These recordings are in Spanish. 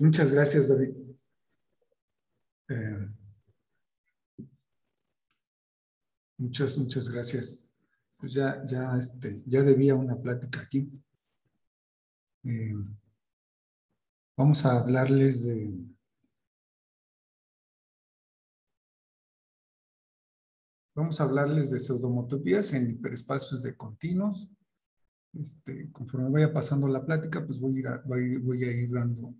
Muchas gracias, David. Eh, muchas gracias. Pues ya debía una plática aquí. Vamos a hablarles de pseudomotopías en hiperespacios de continuos. Conforme vaya pasando la plática, pues voy a ir dando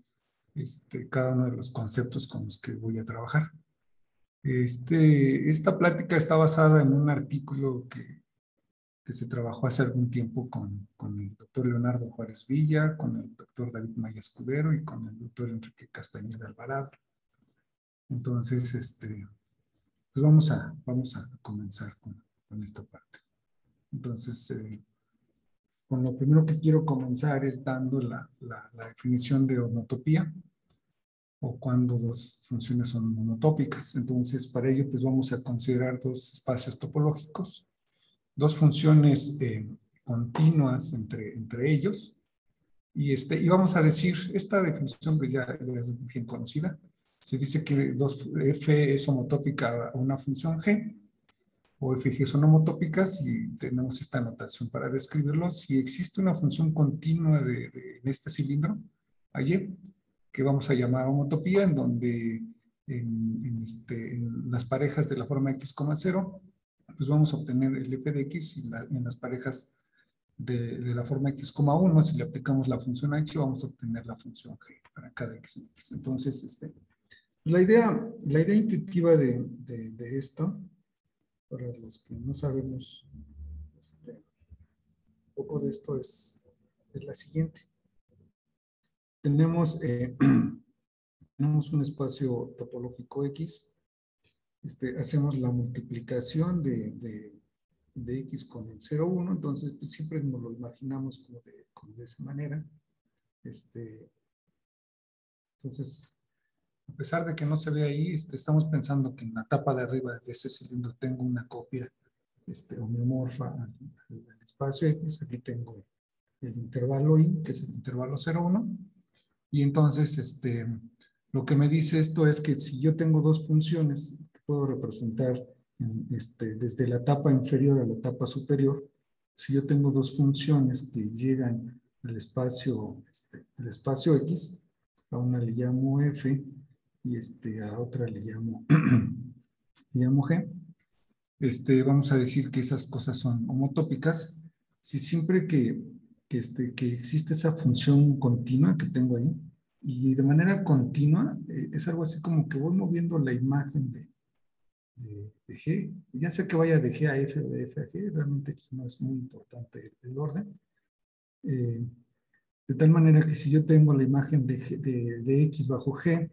cada uno de los conceptos con los que voy a trabajar. Esta plática está basada en un artículo que se trabajó hace algún tiempo con el doctor Leonardo Juárez Villa, con el doctor David Maya Escudero y con el doctor Enrique Castañeda Alvarado. Entonces, pues vamos a comenzar con esta parte. Entonces, con lo primero que quiero comenzar es dando la definición de homotopía, o cuando dos funciones son monotópicas. Entonces, para ello, pues vamos a considerar dos espacios topológicos, dos funciones continuas entre ellos, y vamos a decir, esta definición pues ya es bien conocida. Se dice que f es homotópica a una función g, o fg son homotópicas, y tenemos esta notación para describirlo. Si existe una función continua en este cilindro, y, que vamos a llamar homotopía, en donde en las parejas de la forma x, 0, pues vamos a obtener el f de x, y en las parejas de la forma x,1, si le aplicamos la función h, vamos a obtener la función g para cada x en x. Entonces, la idea intuitiva de esto, para los que no sabemos un poco de esto, es la siguiente. Tenemos un espacio topológico X, hacemos la multiplicación de X con el 0, 1, entonces pues, siempre nos lo imaginamos como de esa manera. Entonces, a pesar de que no se ve ahí, estamos pensando que en la tapa de arriba de ese cilindro tengo una copia homeomorfa al espacio X. Aquí tengo el intervalo Y, que es el intervalo 0, 1. Y entonces, lo que me dice esto es que si yo tengo dos funciones que puedo representar desde la tapa inferior a la tapa superior, si yo tengo dos funciones que llegan al espacio, X, a una le llamo F y a otra le llamo, G, vamos a decir que esas cosas son homotópicas. Si siempre que existe esa función continua que tengo ahí, y de manera continua, es algo así como que voy moviendo la imagen de G. Ya sé que vaya de G a F o de F a G, realmente aquí no es muy importante el orden. De tal manera que si yo tengo la imagen de X bajo G,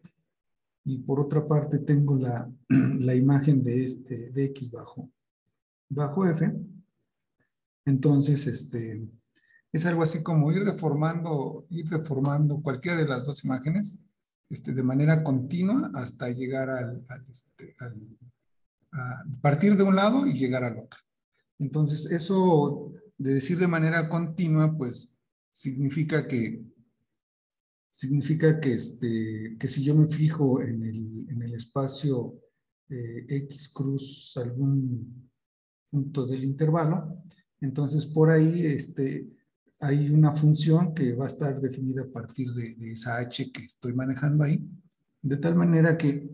y por otra parte tengo la imagen de X bajo F, entonces es algo así como ir deformando cualquiera de las dos imágenes de manera continua hasta llegar a partir de un lado y llegar al otro. Entonces, eso de decir de manera continua, pues significa que si yo me fijo en el espacio X cruz algún punto del intervalo, entonces por ahí hay una función que va a estar definida a partir de esa h que estoy manejando ahí, de tal manera que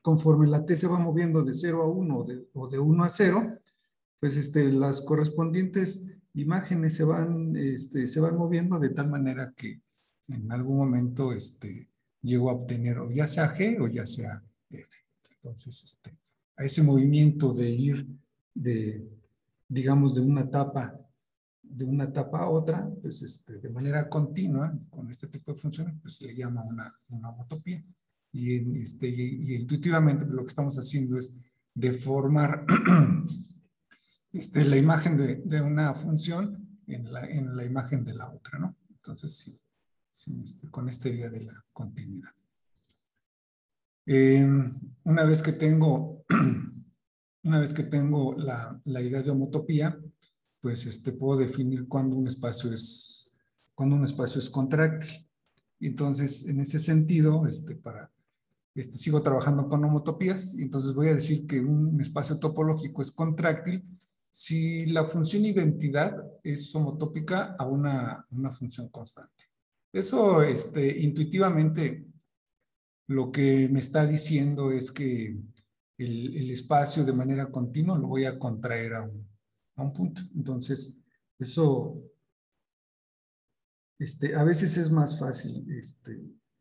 conforme la t se va moviendo de 0 a 1 o de 1 a 0, pues las correspondientes imágenes se van moviendo de tal manera que en algún momento llego a obtener o ya sea G o ya sea F. Entonces, a ese movimiento de ir digamos, de una etapa a otra, pues de manera continua, con este tipo de funciones, pues se le llama una homotopía. Y intuitivamente lo que estamos haciendo es deformar la imagen de una función en la imagen de la otra, ¿no? Entonces, sí, con esta idea de la continuidad. Una vez que tengo la idea de homotopía, pues puedo definir cuándo un espacio es contráctil. Y entonces, en ese sentido, sigo trabajando con homotopías, y entonces voy a decir que un espacio topológico es contráctil si la función identidad es homotópica a una función constante. Eso, intuitivamente, lo que me está diciendo es que el espacio de manera continua lo voy a contraer a un punto. Entonces, eso, a veces es más fácil,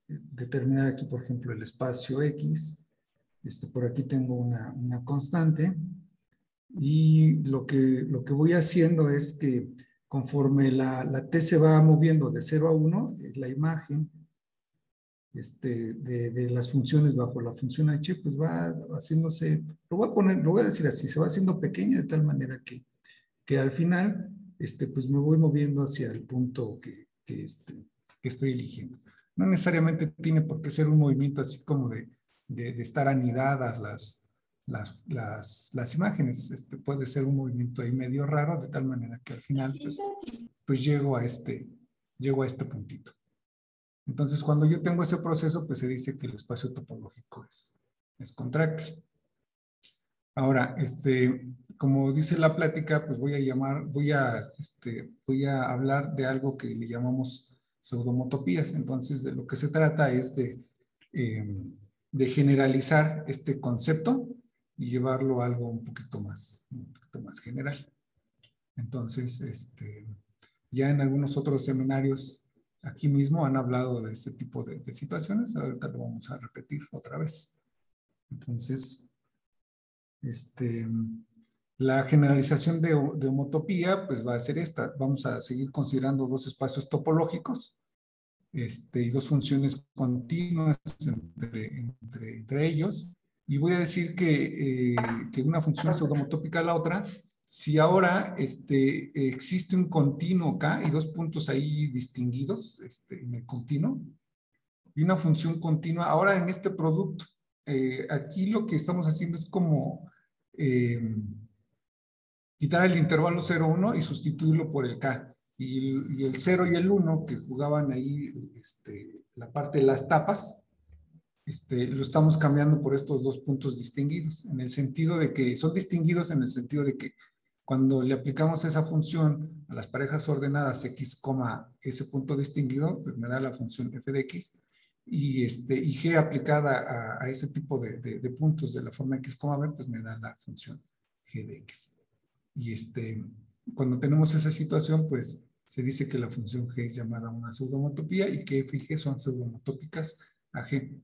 determinar aquí, por ejemplo, el espacio X. Por aquí tengo una constante, y lo que voy haciendo es que conforme la T se va moviendo de 0 a 1, la imagen de las funciones bajo la función H, pues va haciéndose, lo voy a decir así, se va haciendo pequeña de tal manera que al final, pues me voy moviendo hacia el punto que estoy eligiendo. No necesariamente tiene por qué ser un movimiento así como de estar anidadas las imágenes. Puede ser un movimiento ahí medio raro, de tal manera que al final, pues llego a este puntito. Entonces, cuando yo tengo ese proceso, pues se dice que el espacio topológico es contráctil. Ahora, como dice la plática, pues voy a hablar de algo que le llamamos pseudomotopías. Entonces, de lo que se trata es de generalizar este concepto y llevarlo a algo un poquito más general. Entonces, ya en algunos otros seminarios aquí mismo han hablado de este tipo de situaciones. Ahorita lo vamos a repetir otra vez. Entonces, la generalización de homotopía pues va a ser esta. Vamos a seguir considerando dos espacios topológicos y dos funciones continuas entre ellos. Y voy a decir que una función es pseudohomotópica a la otra si ahora existe un continuo K y dos puntos ahí distinguidos en el continuo, y una función continua. Ahora en este producto, aquí lo que estamos haciendo es como quitar el intervalo 0, 1 y sustituirlo por el K. Y el 0 y el 1 que jugaban ahí la parte de las tapas, lo estamos cambiando por estos dos puntos distinguidos, en el sentido de que son distinguidos en el sentido de que cuando le aplicamos esa función a las parejas ordenadas x, ese punto distinguido, pues me da la función f de x, y g aplicada a ese tipo de puntos de la forma x, b, pues me da la función g de x. Y cuando tenemos esa situación, pues se dice que la función g es llamada una pseudomotopía y que f y g son pseudomotópicas a g.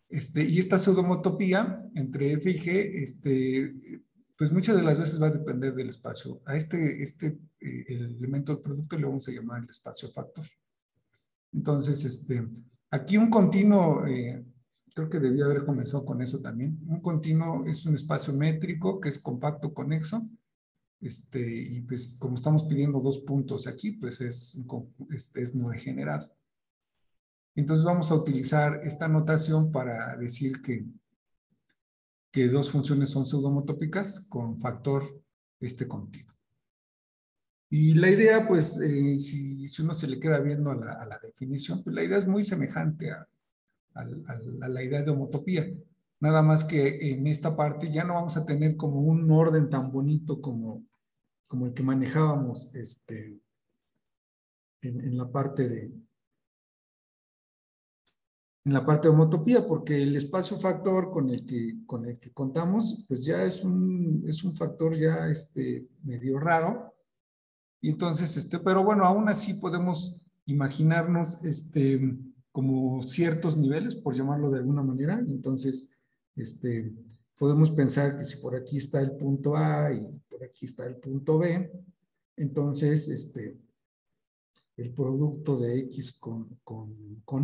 Y esta pseudomotopía entre f y g, pues muchas de las veces va a depender del espacio. A el elemento del producto le vamos a llamar el espacio factor. Entonces, aquí un continuo, creo que debía haber comenzado con eso también. Un continuo es un espacio métrico que es compacto conexo. Y pues como estamos pidiendo dos puntos aquí, pues es no degenerado. Entonces vamos a utilizar esta notación para decir que dos funciones son pseudomotópicas con factor continuo. Y la idea, pues, si uno se le queda viendo a la definición, pues la idea es muy semejante a la idea de homotopía. Nada más que en esta parte ya no vamos a tener como un orden tan bonito como el que manejábamos en la parte de homotopía, porque el espacio factor con el que contamos, pues ya es un factor ya medio raro. Y entonces, pero bueno, aún así podemos imaginarnos como ciertos niveles, por llamarlo de alguna manera. Entonces, podemos pensar que si por aquí está el punto A y por aquí está el punto B, entonces, el producto de X con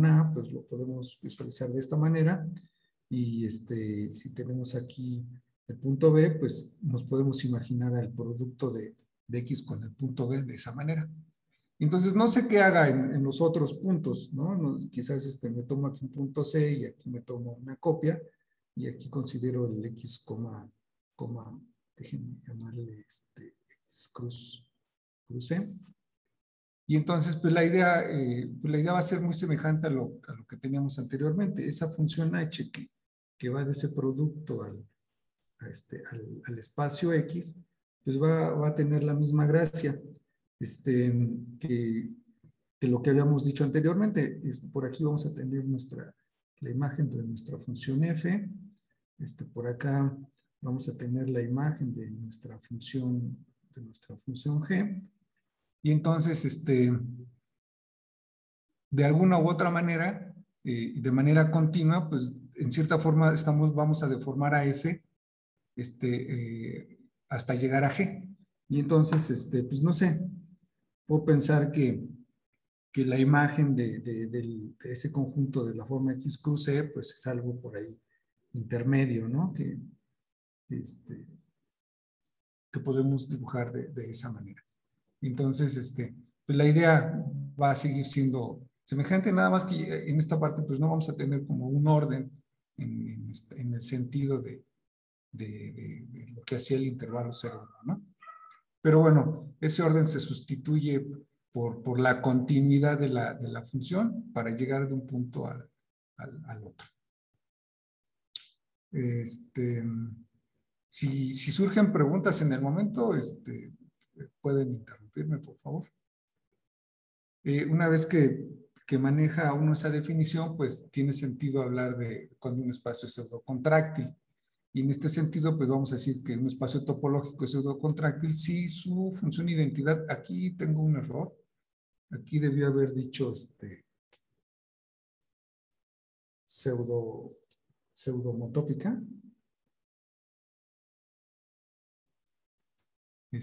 A, pues lo podemos visualizar de esta manera. Y si tenemos aquí el punto B, pues nos podemos imaginar el producto de X con el punto B de esa manera. Entonces, no sé qué haga en los otros puntos, ¿no? Quizás me tomo aquí un punto C y aquí me tomo una copia y aquí considero el X, déjenme llamarle X cruz C. Y entonces, pues la idea va a ser muy semejante a lo que teníamos anteriormente. Esa función h que va de ese producto al espacio x, pues va a tener la misma gracia que lo que habíamos dicho anteriormente. Por aquí vamos a tener la imagen de nuestra función f. Por acá vamos a tener la imagen de nuestra función g. Y entonces, de alguna u otra manera, de manera continua, pues en cierta forma vamos a deformar a f hasta llegar a g. Y entonces, pues no sé, puedo pensar que la imagen de ese conjunto de la forma x cruz e, pues es algo por ahí intermedio, ¿no? Que podemos dibujar de esa manera. Entonces, pues la idea va a seguir siendo semejante, nada más que en esta parte pues no vamos a tener como un orden en el sentido de lo que hacía el intervalo 0, ¿no? Pero bueno, ese orden se sustituye por la continuidad de la función para llegar de un punto al otro. Si surgen preguntas en el momento, pueden interrumpirme, por favor. Una vez que maneja uno esa definición, pues tiene sentido hablar de cuando un espacio es pseudocontráctil. Y en este sentido, pues vamos a decir que un espacio topológico es pseudocontráctil si su función de identidad, aquí tengo un error, aquí debió haber dicho pseudomotópica. Ahí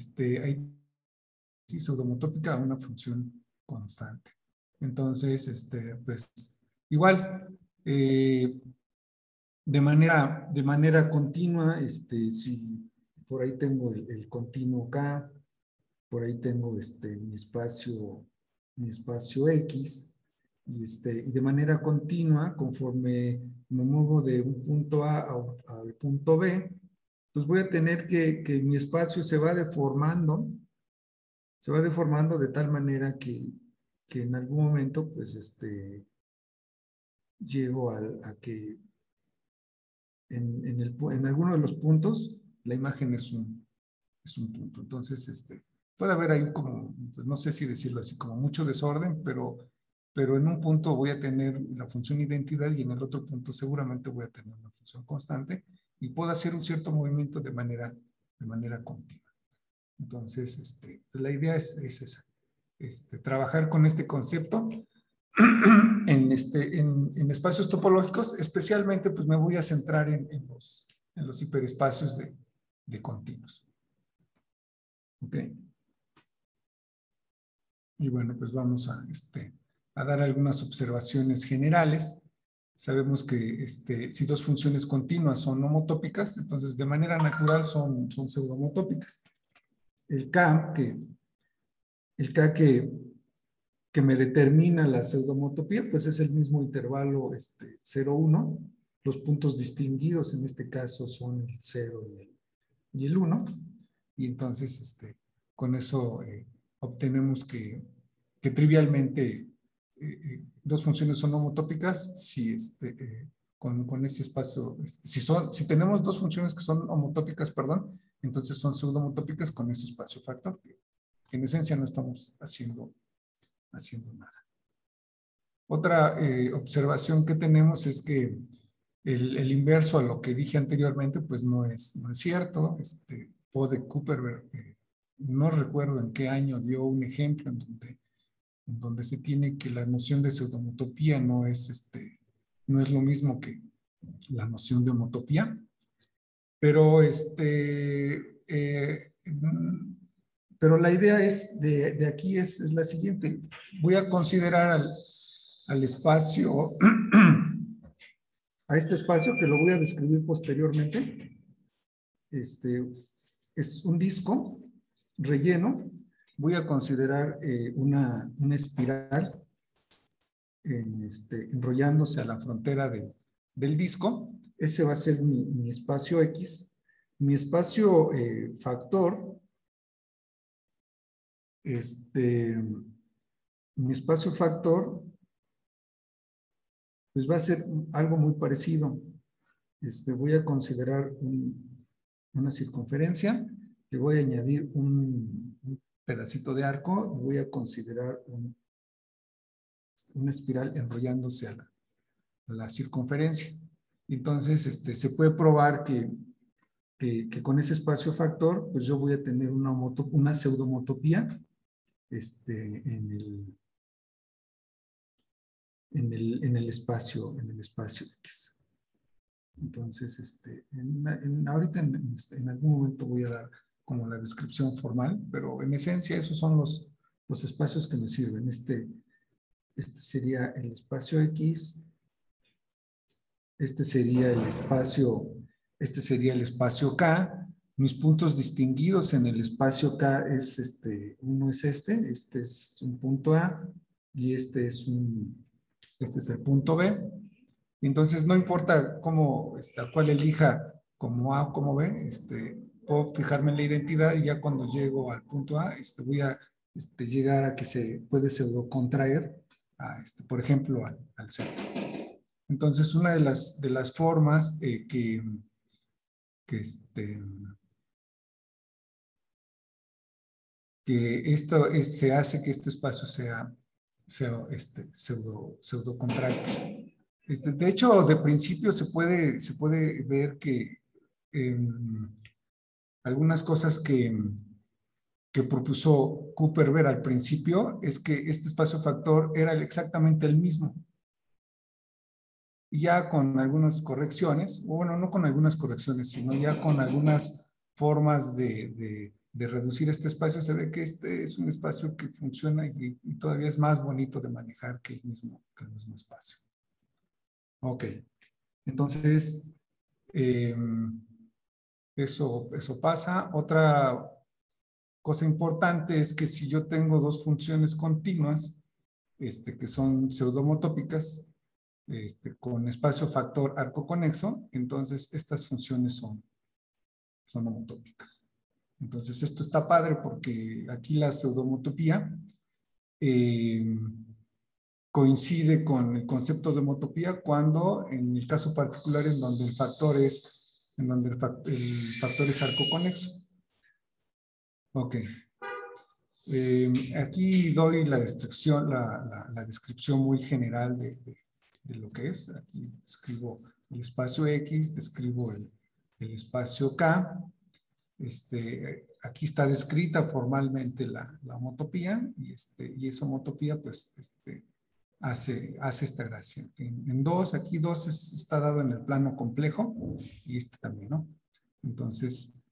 sí, pseudomotópica a una función constante. Entonces, pues igual, de manera continua, si por ahí tengo el continuo K, por ahí tengo mi espacio X, y de manera continua, conforme me muevo de un punto A al punto B, pues voy a tener que mi espacio se va deformando de tal manera que en algún momento, pues, llego a que en alguno de los puntos la imagen es un punto. Entonces, puede haber ahí como, pues no sé si decirlo así, como mucho desorden, pero en un punto voy a tener la función identidad y en el otro punto seguramente voy a tener una función constante y puedo hacer un cierto movimiento de manera continua. Entonces, pues la idea es esa, trabajar con este concepto en espacios topológicos. Especialmente pues me voy a centrar en los hiperespacios de continuos. Ok. Y bueno, pues vamos a dar algunas observaciones generales. Sabemos que si dos funciones continuas son homotópicas, entonces de manera natural son pseudohomotópicas. El K que me determina la pseudomotopía, pues es el mismo intervalo 0, 1. Los puntos distinguidos en este caso son el 0 y el 1. Y entonces con eso obtenemos que trivialmente dos funciones son homotópicas si con ese espacio, si tenemos dos funciones que son homotópicas, perdón, entonces son pseudohomotópicas con ese espacio factor, que en esencia no estamos haciendo nada. Otra observación que tenemos es que el inverso a lo que dije anteriormente, pues no es cierto. Poe de Cooperberg, no recuerdo en qué año, dio un ejemplo en donde se tiene que la noción de pseudomotopía no es lo mismo que la noción de homotopía, pero pero la idea de aquí es la siguiente. Voy a considerar al espacio, a este espacio que lo voy a describir posteriormente. Es un disco relleno. Voy a considerar una espiral enrollándose a la frontera del disco. Ese va a ser mi espacio X. Mi espacio factor mi espacio factor, pues va a ser algo muy parecido. Voy a considerar una circunferencia, le voy a añadir un pedacito de arco y voy a considerar una espiral enrollándose a la circunferencia. Entonces, se puede probar que con ese espacio factor, pues yo voy a tener una pseudomotopía en el espacio X. Entonces, ahorita en algún momento voy a dar como la descripción formal, pero en esencia esos son los espacios que me sirven. Este sería el espacio X, este sería el espacio K. Mis puntos distinguidos en el espacio K es uno es este es un punto A y este es el punto B. Entonces no importa cómo, a cuál elija como A o como B, puedo fijarme en la identidad y ya cuando llego al punto A, voy a llegar a que se puede pseudocontraer por ejemplo, al centro. Entonces, una de las formas que esto se hace que este espacio sea pseudocontráctil. De hecho, de principio se puede ver que algunas cosas que propuso Cooper ver al principio es que este espacio factor era exactamente el mismo. Y ya con algunas correcciones, o bueno, no con algunas correcciones, sino ya con algunas formas de reducir este espacio, se ve que este es un espacio que funciona y todavía es más bonito de manejar que el mismo espacio. Ok, entonces, eso pasa. Otra cosa importante es que si yo tengo dos funciones continuas, que son pseudomotópicas, con espacio factor arco conexo, entonces estas funciones son homotópicas. Entonces esto está padre porque aquí la pseudomotopía coincide con el concepto de homotopía cuando en el caso particular en donde el factor es arco conexo. Ok. Aquí doy la descripción muy general de lo que es. Aquí describo el espacio X, describo el espacio K. Aquí está descrita formalmente la homotopía y esa homotopía pues hace esta gradación. En dos, aquí dos está dado en el plano complejo y también, ¿no? Entonces,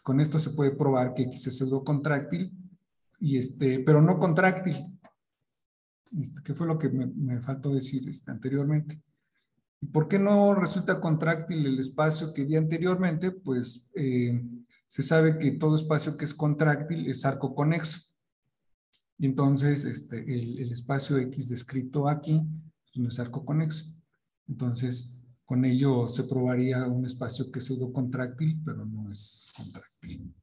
con esto se puede probar que X es pseudocontráctil pero no contráctil. ¿Qué fue lo que me faltó decir anteriormente? ¿Y por qué no resulta contráctil el espacio que vi anteriormente? Pues se sabe que todo espacio que es contráctil es arco conexo. Y entonces el espacio X descrito aquí no es arco conexo. Entonces, con ello se probaría un espacio que es pseudocontráctil, pero no es contráctil.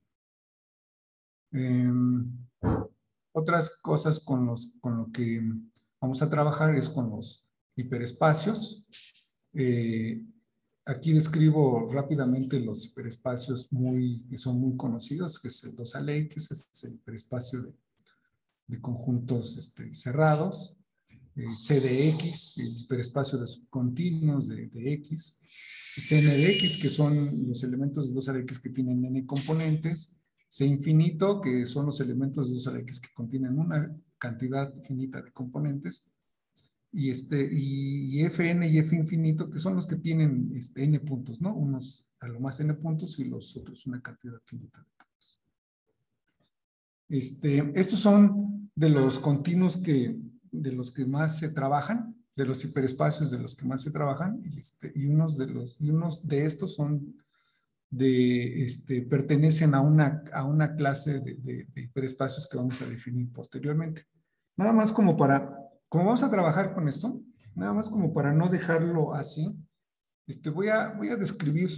Otras cosas con lo que vamos a trabajar es con los hiperespacios. Aquí describo rápidamente los hiperespacios que son muy conocidos, que es el 2 al X, es el hiperespacio de conjuntos cerrados. C de X, el hiperespacio de subcontinuos de X. Cn de X, que son los elementos de 2 a la X que tienen n componentes. C infinito, que son los elementos de 2 a la X que contienen una cantidad finita de componentes. Y Fn y F infinito, que son los que tienen n puntos, ¿no? Unos a lo más n puntos y los otros una cantidad finita de puntos. Estos son de los continuos de los que más se trabajan, de los hiperespacios de los que más se trabajan, y unos de estos son pertenecen a una clase de hiperespacios que vamos a definir posteriormente. Nada más como vamos a trabajar con esto, nada más como para no dejarlo así, voy a describir,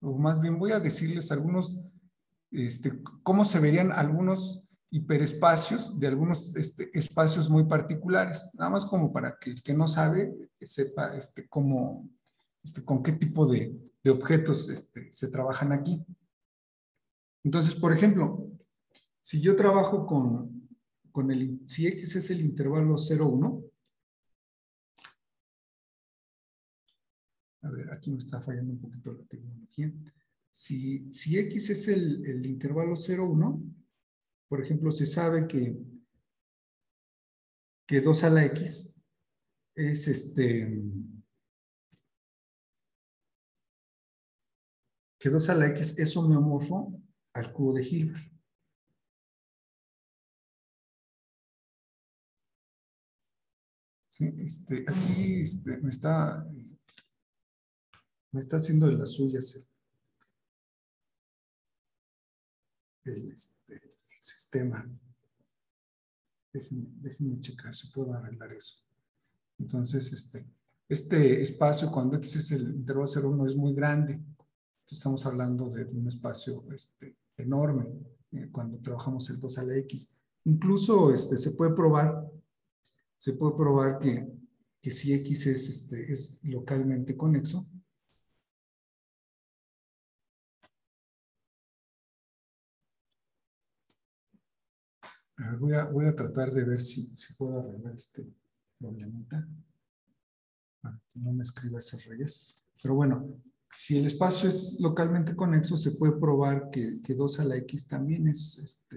o más bien voy a decirles algunos, cómo se verían algunos hiperespacios de algunos espacios muy particulares, nada más como para que el que no sabe que sepa cómo, con qué tipo de objetos se trabajan aquí. Entonces, por ejemplo, si yo trabajo si X es el intervalo 0,1, a ver, aquí me está fallando un poquito la tecnología. Si X es el intervalo 0,1, por ejemplo, se sabe que 2 a la X es que 2 a la X es homeomorfo al cubo de Hilbert. Sí, aquí me está haciendo de las suyas el sistema. Déjenme checar si puedo arreglar eso. Entonces, este espacio, cuando X es el intervalo 0,1, es muy grande. Entonces, estamos hablando de un espacio enorme cuando trabajamos el 2 a la X. Incluso se puede probar que si X es localmente conexo, a ver, voy a tratar de ver si puedo arreglar este problemita para que no me escriba esas rayas. Pero bueno, si el espacio es localmente conexo, se puede probar que 2 a la X también es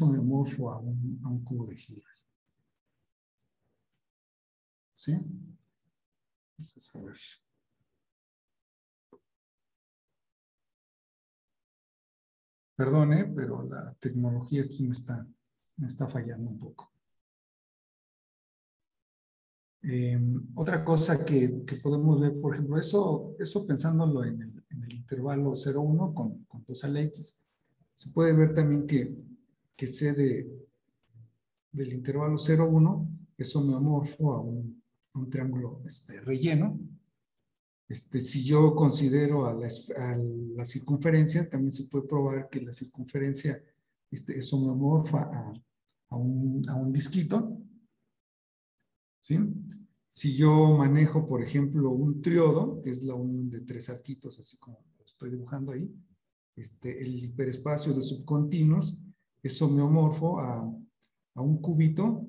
homeomorfo a un cubo de Hilbert. ¿Sí? Entonces, a ver. Perdone, pero la tecnología aquí me está fallando un poco. Otra cosa que podemos ver, por ejemplo, eso pensándolo en el intervalo 0,1 con 2 a la X, se puede ver también que C del intervalo 0,1 es homeomorfo a un triángulo relleno. Si yo considero a la circunferencia, también se puede probar que la circunferencia es homeomorfa a un disquito. ¿Sí? Si yo manejo, por ejemplo, un triodo, que es la unión de 3 arquitos, así como lo estoy dibujando ahí, el hiperespacio de subcontinuos es homeomorfo a un cubito,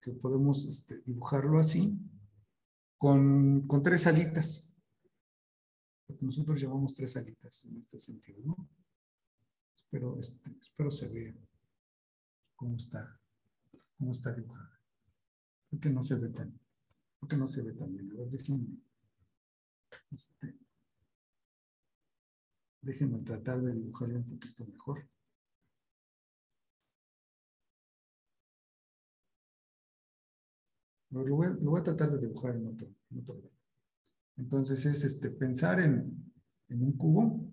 que podemos dibujarlo así, con 3 alitas, lo que nosotros llamamos 3 alitas en este sentido, ¿no? Espero se vea cómo está dibujado. Porque no se ve tan bien. A ver, déjenme tratar de dibujarlo un poquito mejor. Lo voy a tratar de dibujar en otro lado. Entonces es pensar en un cubo.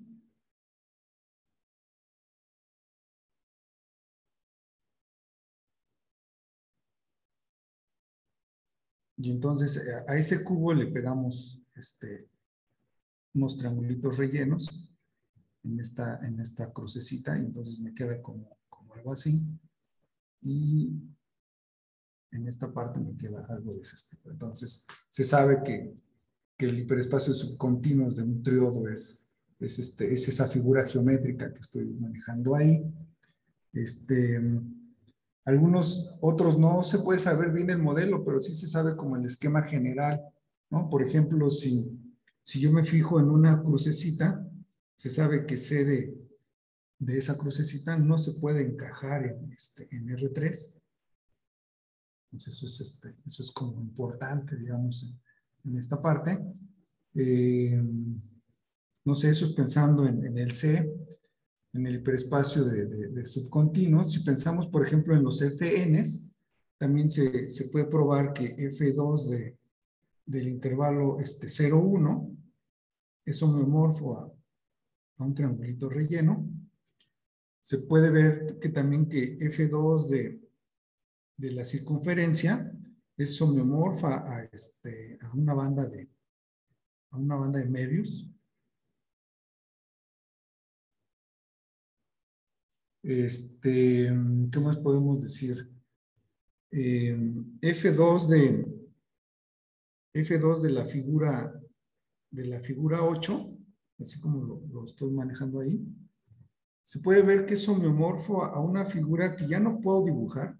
Y entonces a ese cubo le pegamos unos triangulitos rellenos en esta crucecita, y entonces me queda como algo así. Y en esta parte me queda algo de ese tipo. Entonces se sabe que el hiperespacio subcontinuos de un triodo es esa figura geométrica que estoy manejando ahí. Algunos otros no se puede saber bien el modelo, pero sí se sabe como el esquema general, ¿no? Por ejemplo, si yo me fijo en una crucecita, se sabe que C de esa crucecita no se puede encajar en R3. Entonces eso es como importante, digamos, en esta parte. No sé, eso es pensando en el C, en el hiperespacio de subcontinuos. Si pensamos, por ejemplo, en los FNs, también se puede probar que F2 del intervalo 0,1 es homeomorfo a un triangulito relleno. Se puede ver que también que F2 de la circunferencia es homeomorfa a una banda de Möbius. ¿Qué más podemos decir? F2 de la figura 8, así como lo estoy manejando ahí, se puede ver que es homeomorfo a una figura que ya no puedo dibujar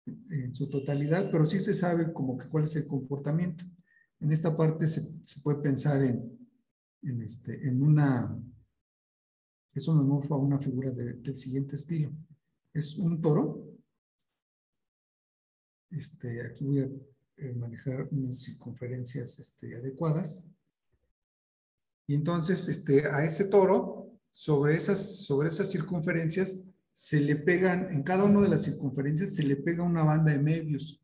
en su totalidad, pero sí se sabe como que cuál es el comportamiento. En esta parte se puede pensar en una, es homeomorfo a una figura del siguiente estilo. Es un toro. Aquí voy a manejar unas circunferencias adecuadas. Y entonces a ese toro, sobre esas circunferencias, se le pegan, en cada una de las circunferencias se le pega una banda de Möbius.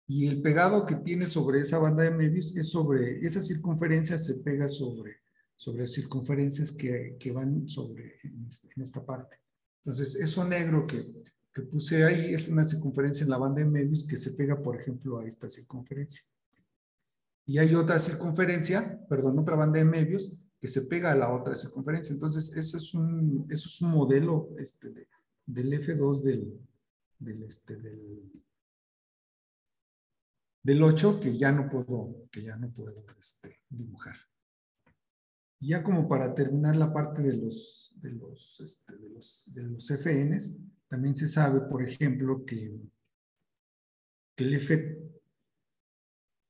Y el pegado que tiene sobre esa banda de Möbius es sobre esa circunferencia, se pega sobre circunferencias que van en esta parte. Entonces, eso negro que puse ahí es una circunferencia en la banda de Möbius que se pega, por ejemplo, a esta circunferencia. Y hay otra circunferencia, perdón, otra banda de Möbius que se pega a la otra circunferencia. Entonces, eso es un modelo del F2 del 8 que ya no puedo dibujar. Y ya como para terminar la parte de los FNs, también se sabe, por ejemplo, que el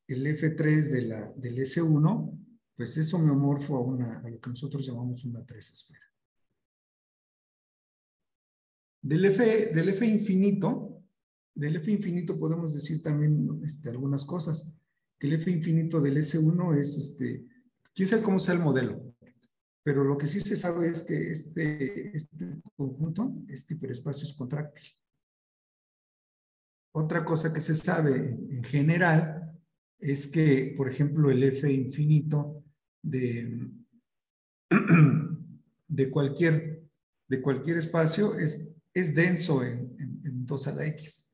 F3 del S1, pues es homeomorfo a lo que nosotros llamamos una 3 esfera. Del F infinito podemos decir también algunas cosas. Que el F infinito del S1 es, quién sabe cómo sea el modelo, pero lo que sí se sabe es que este conjunto, este hiperespacio es contráctil. Otra cosa que se sabe en general es que, por ejemplo, el F infinito de cualquier espacio es denso en 2 a la X.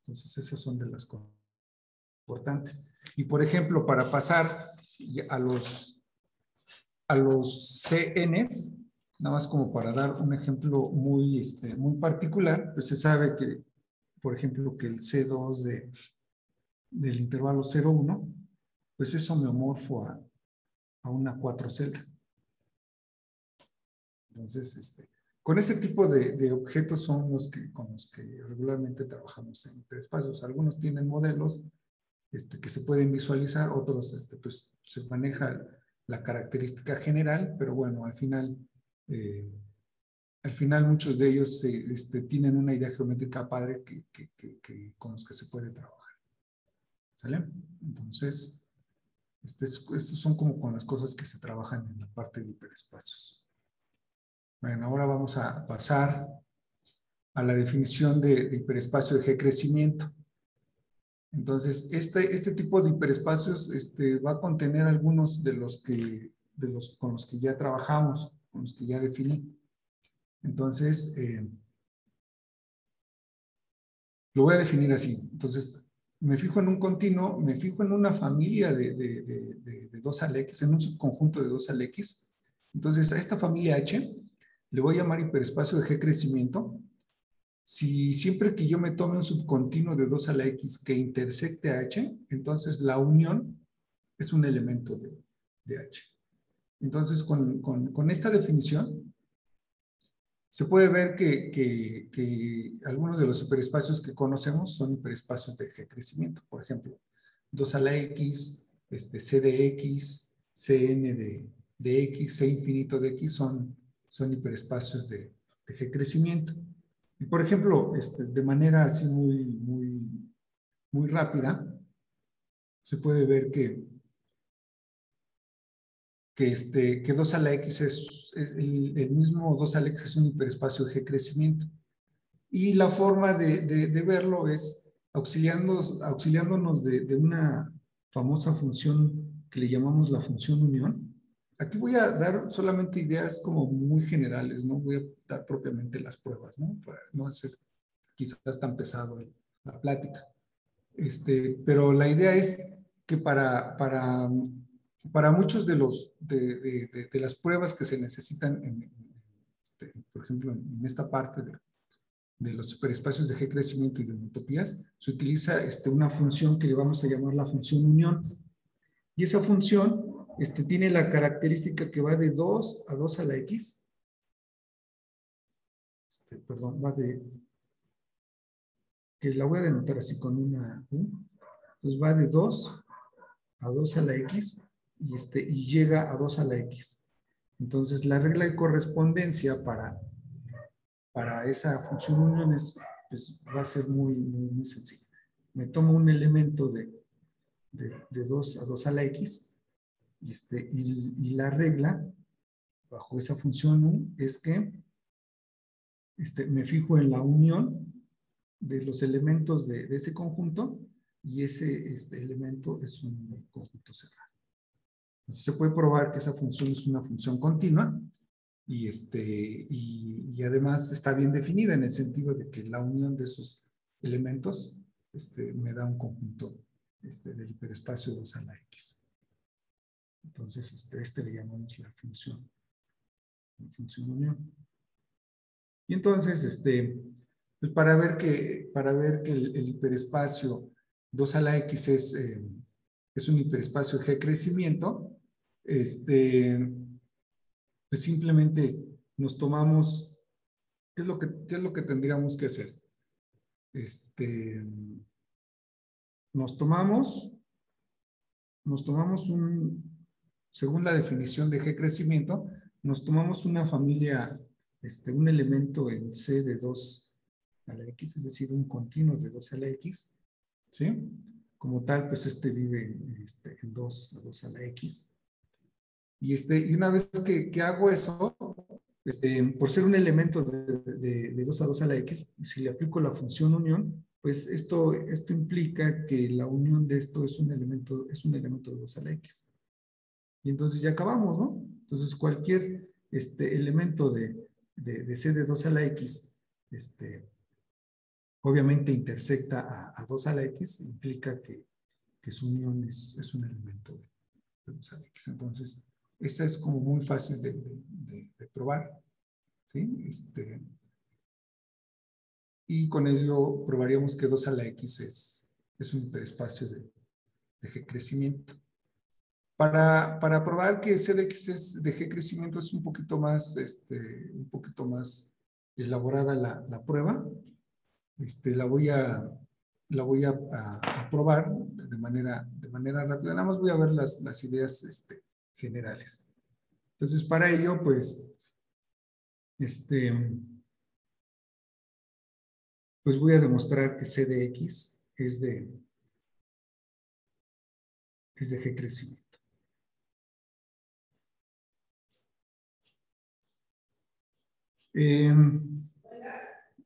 Entonces, esas son de las cosas importantes. Y, por ejemplo, para pasar a los CNs, nada más como para dar un ejemplo muy particular, pues se sabe que, por ejemplo, que el C2 del intervalo 0,1, pues es homeomorfo a una 4 celda. Entonces, con ese tipo de objetos son con los que regularmente trabajamos en hiperespacios. Algunos tienen modelos que se pueden visualizar, otros pues se maneja la característica general, pero bueno, al final muchos de ellos tienen una idea geométrica padre con los que se puede trabajar. ¿Sale? Entonces, estos son como con las cosas que se trabajan en la parte de hiperespacios. Bueno, ahora vamos a pasar a la definición de hiperespacio de G-crecimiento. Entonces, este tipo de hiperespacios va a contener algunos con los que ya trabajamos, con los que ya definí. Entonces, lo voy a definir así. Entonces, me fijo en un continuo, me fijo en una familia de 2 al X, en un subconjunto de 2 al X. Entonces, a esta familia H le voy a llamar hiperespacio de G crecimiento. Si siempre que yo me tome un subcontinuo de 2 a la X que intersecte a H, entonces la unión es un elemento de H. Entonces, con esta definición, se puede ver que algunos de los hiperespacios que conocemos son hiperespacios de G crecimiento. Por ejemplo, 2 a la X, C de X, Cn de X, C infinito de X son hiperespacios de G crecimiento. Y por ejemplo, de manera así muy rápida, se puede ver que 2 a la X es el mismo 2 a la X es un hiperespacio de G crecimiento. Y la forma de verlo es auxiliándonos de una famosa función que le llamamos la función unión. Aquí voy a dar solamente ideas como muy generales, no voy a dar propiamente las pruebas, ¿no? Para no hacer quizás tan pesado la plática. Pero la idea es que para para muchos de las pruebas que se necesitan, por ejemplo, en esta parte de los superespacios de G crecimiento y de homotopías, se utiliza una función que le vamos a llamar la función unión. Y esa función tiene la característica que va de 2 a 2 a la X. Perdón, va de... que la voy a denotar así con una U. Entonces va de 2 a 2 a la X y llega a 2 a la X. Entonces la regla de correspondencia para esa función unión pues, va a ser muy, muy, muy sencilla. Me tomo un elemento de 2 a 2 a la X y la regla bajo esa función U es que me fijo en la unión de los elementos de ese conjunto y ese elemento es un conjunto cerrado. Entonces se puede probar que esa función es una función continua y además está bien definida en el sentido de que la unión de esos elementos me da un conjunto del hiperespacio 2 a la X. Entonces le llamamos la función unión. Y entonces, pues para ver que el hiperespacio 2 a la X es un hiperespacio de G crecimiento, pues simplemente nos tomamos, ¿qué es lo que tendríamos que hacer? Nos tomamos según la definición de G crecimiento, nos tomamos una familia, un elemento en C de 2 a la X, es decir, un continuo de 2 a la X, ¿sí? Como tal, pues vive en 2 a 2 a la X. Y una vez que hago eso, por ser un elemento de 2 a 2 a la X, si le aplico la función unión, pues esto implica que la unión de esto es un elemento de 2 a la X. Y entonces ya acabamos, ¿no? Entonces cualquier elemento de C de 2 a la X, obviamente intersecta a 2 a la X, implica que su unión es un elemento de 2 a la X. Entonces, esta es como muy fácil de probar, ¿sí? Y con ello probaríamos que 2 a la X es un hiperespacio de G crecimiento. Para probar que C de X es de G crecimiento es un poquito más elaborada la prueba. La voy a probar de manera rápida. Nada más voy a ver las ideas generales. Entonces, para ello, pues, pues voy a demostrar que C de X es de G crecimiento.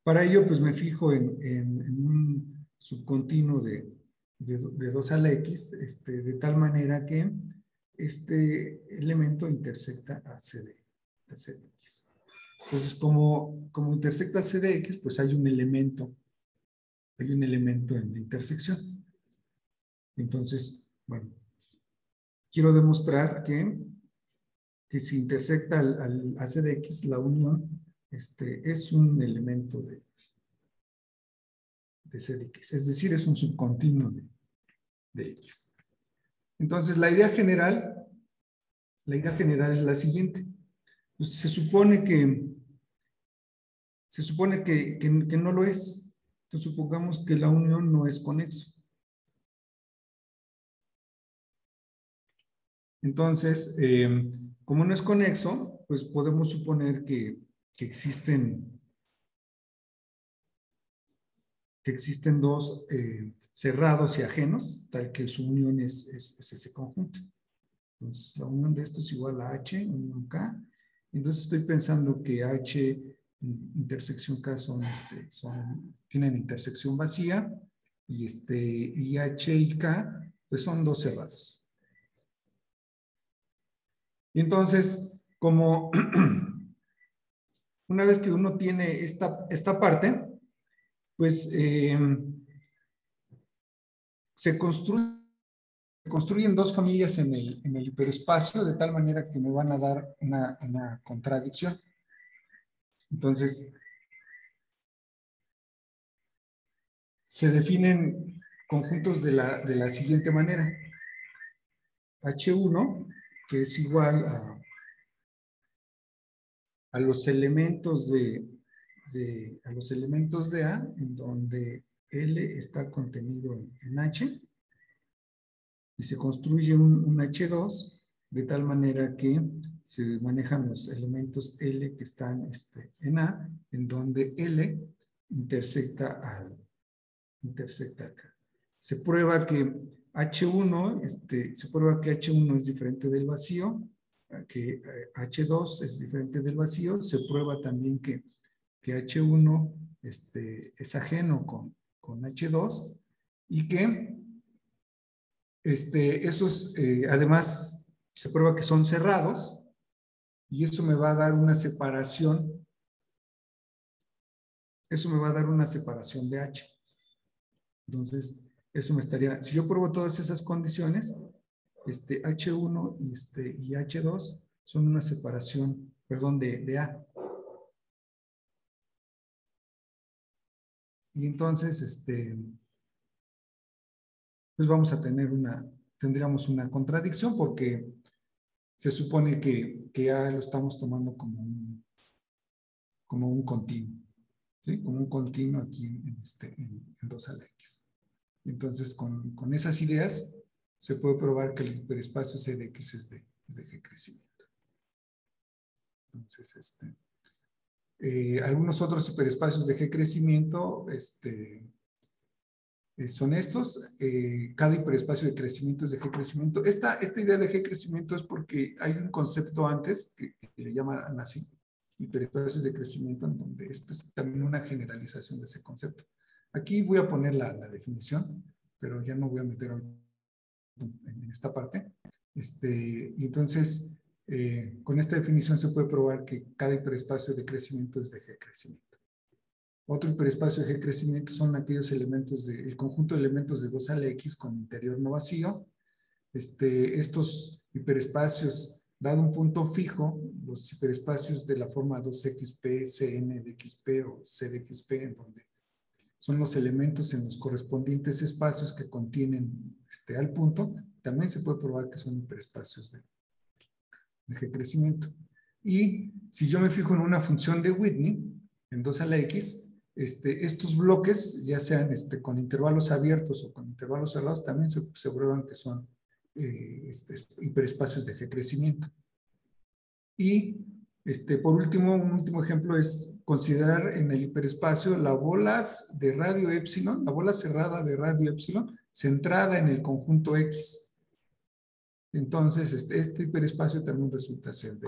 Para ello, pues me fijo en un subcontinuo de 2 a la X, de tal manera que este elemento intersecta a C de X. Entonces, como intersecta a C de X, pues hay un elemento en la intersección. Entonces, bueno, quiero demostrar que si intersecta a C de X, la unión es un elemento de C de X, es decir, es un subcontinuo de X. Entonces, la idea general es la siguiente. Pues, se supone que no lo es. Entonces, supongamos que la unión no es conexo. Entonces, como no es conexo, pues podemos suponer que existen dos cerrados y ajenos, tal que su unión es ese conjunto. Entonces, la unión de esto es igual a H, unión K. Entonces, estoy pensando que H intersección K tienen intersección vacía y H y K pues son dos cerrados. Y entonces, como una vez que uno tiene esta parte, pues se construye construyen dos familias en el hiperespacio de tal manera que me van a dar una contradicción. Entonces, se definen conjuntos de la siguiente manera. H1, que es igual a los elementos de A, en donde L está contenido en H, y se construye un H2 de tal manera que se manejan los elementos L que están en A, en donde L intersecta acá. Se prueba que H1 es diferente del vacío, que H2 es diferente del vacío. Se prueba también que H1 es ajeno con H2 y que esos además se prueba que son cerrados y eso me va a dar una separación. Eso me va a dar una separación de H. Entonces, eso me estaría, si yo pruebo todas esas condiciones, H1 y H2 son una separación, perdón, de A. Y entonces, pues vamos a tendríamos una contradicción porque se supone que A lo estamos tomando como un continuo, ¿sí? Como un continuo aquí en 2 a la X. Entonces, con esas ideas, se puede probar que el hiperespacio CDX es de G crecimiento. Entonces, algunos otros hiperespacios de G crecimiento son estos. Cada hiperespacio de crecimiento es de G crecimiento. Esta idea de G crecimiento es porque hay un concepto antes que le llaman así, hiperespacios de crecimiento, en donde esto es también una generalización de ese concepto. Aquí voy a poner la definición, pero ya no voy a meter en esta parte. Y entonces, con esta definición se puede probar que cada hiperespacio de crecimiento es de G crecimiento. Otro hiperespacio de G crecimiento son aquellos elementos el conjunto de elementos de 2 a la X con interior no vacío. Estos hiperespacios, dado un punto fijo, los hiperespacios de la forma 2xp, cn de xp o c de xp, en donde son los elementos en los correspondientes espacios que contienen al punto, también se puede probar que son hiperespacios de G crecimiento. Y si yo me fijo en una función de Whitney, en 2 a la X, estos bloques, ya sean con intervalos abiertos o con intervalos cerrados, también se prueban que son hiperespacios de G crecimiento. Y por último, un último ejemplo es considerar en el hiperespacio las bolas de radio epsilon, la bola cerrada de radio epsilon, centrada en el conjunto X. Entonces, este hiperespacio también resulta ser de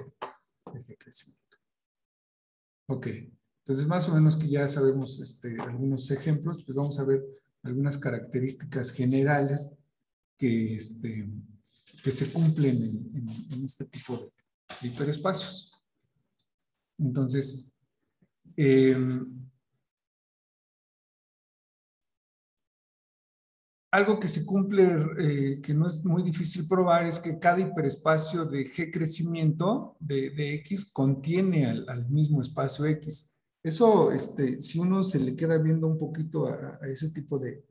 G crecimiento. Ok, entonces más o menos que ya sabemos algunos ejemplos, pues vamos a ver algunas características generales que se cumplen en este tipo de hiperespacios. Entonces, algo que se cumple, que no es muy difícil probar, es que cada hiperespacio de G crecimiento de X contiene al mismo espacio X. Eso, si uno se le queda viendo un poquito a ese tipo de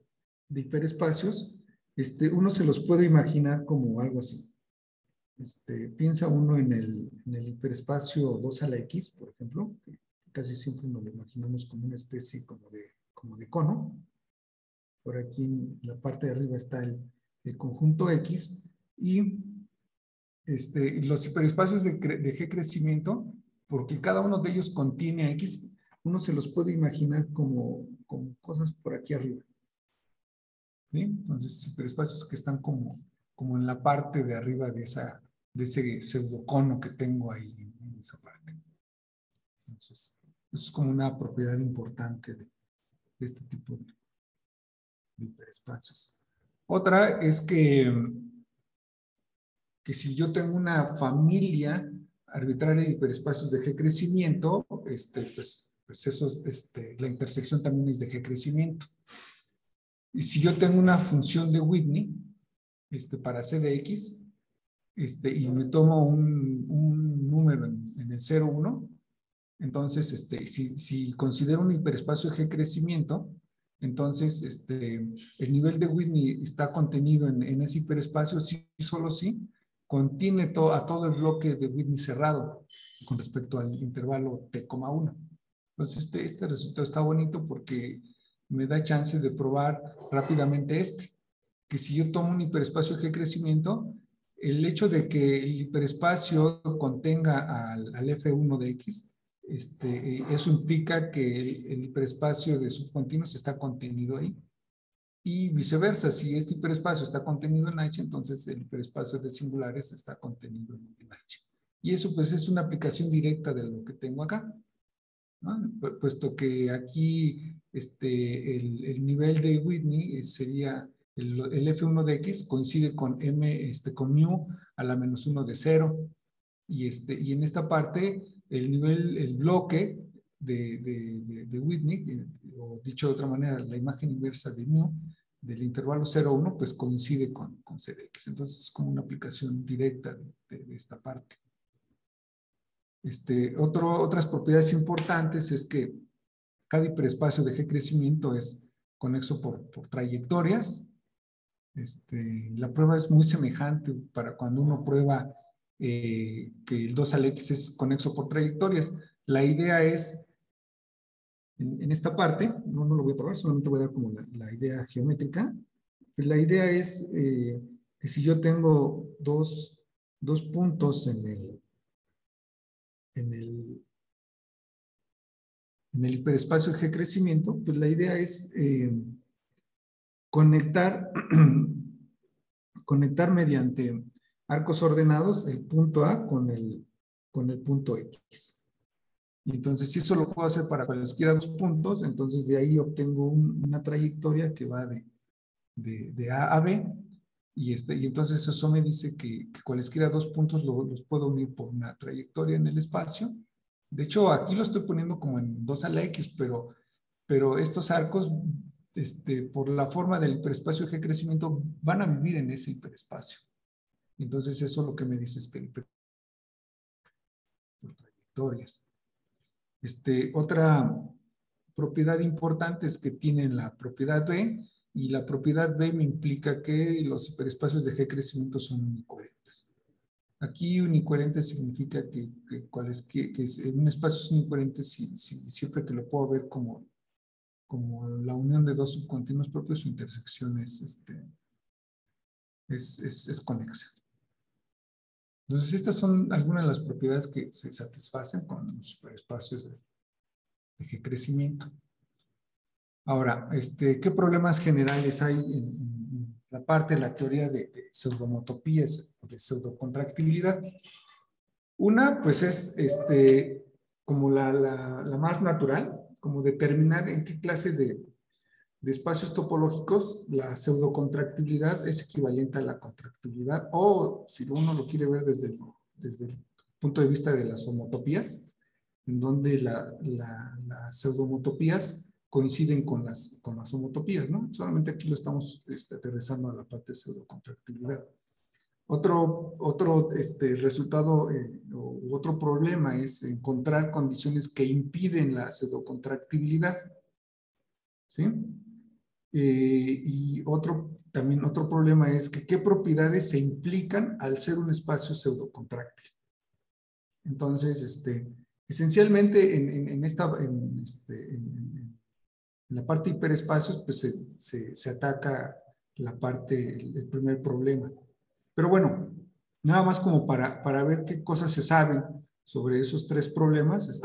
hiperespacios, uno se los puede imaginar como algo así. Piensa uno en el hiperespacio 2 a la X, por ejemplo, que casi siempre nos lo imaginamos como una especie como de cono. Por aquí en la parte de arriba está el conjunto X y los hiperespacios de G crecimiento, porque cada uno de ellos contiene a X, uno se los puede imaginar como cosas por aquí arriba. ¿Sí? Entonces, hiperespacios que están como en la parte de arriba de ese pseudocono que tengo ahí en esa parte. Entonces, eso es como una propiedad importante de este tipo de hiperespacios. Otra es que si yo tengo una familia arbitraria de hiperespacios de G crecimiento, pues eso la intersección también es de G crecimiento. Y si yo tengo una función de Whitney, para C de X, y me tomo un número en el 0, 1, entonces, si considero un hiperespacio G crecimiento, entonces, el nivel de Whitney está contenido en ese hiperespacio, sí, solo sí, contiene a todo el bloque de Whitney cerrado con respecto al intervalo T,1. Entonces, este resultado está bonito porque me da chance de probar rápidamente que si yo tomo un hiperespacio G crecimiento, el hecho de que el hiperespacio contenga al F1 de X, eso implica que el hiperespacio de subcontinuos está contenido ahí. Y viceversa, si este hiperespacio está contenido en H, entonces el hiperespacio de singulares está contenido en H. Y eso pues es una aplicación directa de lo que tengo acá, ¿no? Puesto que aquí el nivel de Whitney sería el F1 de X coincide con M, con mu a la menos 1 de 0. Y en esta parte, el bloque de Whitney, o dicho de otra manera, la imagen inversa de mu, del intervalo 0,1, pues coincide con C de X. Entonces es como una aplicación directa de esta parte. Otras propiedades importantes es que cada hiperespacio de G crecimiento es conexo por trayectorias. La prueba es muy semejante para cuando uno prueba que el 2 al X es conexo por trayectorias. La idea es, en esta parte, no lo voy a probar, solamente voy a dar como la idea geométrica. La idea es que si yo tengo dos puntos en el hiperespacio G crecimiento, pues la idea es conectar mediante arcos ordenados el punto A con el punto X. Y entonces, si eso lo puedo hacer para cualesquiera dos puntos, entonces de ahí obtengo una trayectoria que va de A a B. Y entonces eso me dice que cualesquiera dos puntos los puedo unir por una trayectoria en el espacio. De hecho, aquí lo estoy poniendo como en 2 a la X, pero estos arcos, por la forma del hiperespacio G crecimiento, van a vivir en ese hiperespacio. Entonces, eso lo que me dice es que el hiperespacio por trayectorias. Otra propiedad importante es que tienen la propiedad B, y la propiedad B me implica que los hiperespacios de G crecimiento son unicoherentes. Aquí unicoherente significa que un espacio es unicoherente siempre que lo puedo ver como la unión de dos subcontinuos propios, su intersección es conexa. Entonces, estas son algunas de las propiedades que se satisfacen con los superespacios de G crecimiento. Ahora, ¿qué problemas generales hay en la parte de la teoría de pseudomotopías o de pseudocontractibilidad? Una, pues es como la más natural, como determinar en qué clase de espacios topológicos la pseudocontractibilidad es equivalente a la contractibilidad, o si uno lo quiere ver desde el punto de vista de las homotopías, en donde las pseudomotopías coinciden con las homotopías, ¿no? Solamente aquí lo estamos aterrizando a la parte de pseudocontractibilidad. Otro resultado u otro problema es encontrar condiciones que impiden la pseudocontractibilidad, ¿sí? Y también otro problema es que qué propiedades se implican al ser un espacio pseudocontráctil. Entonces, esencialmente en la parte de hiperespacios, pues se ataca el primer problema. Pero bueno, nada más como para ver qué cosas se saben sobre esos tres problemas,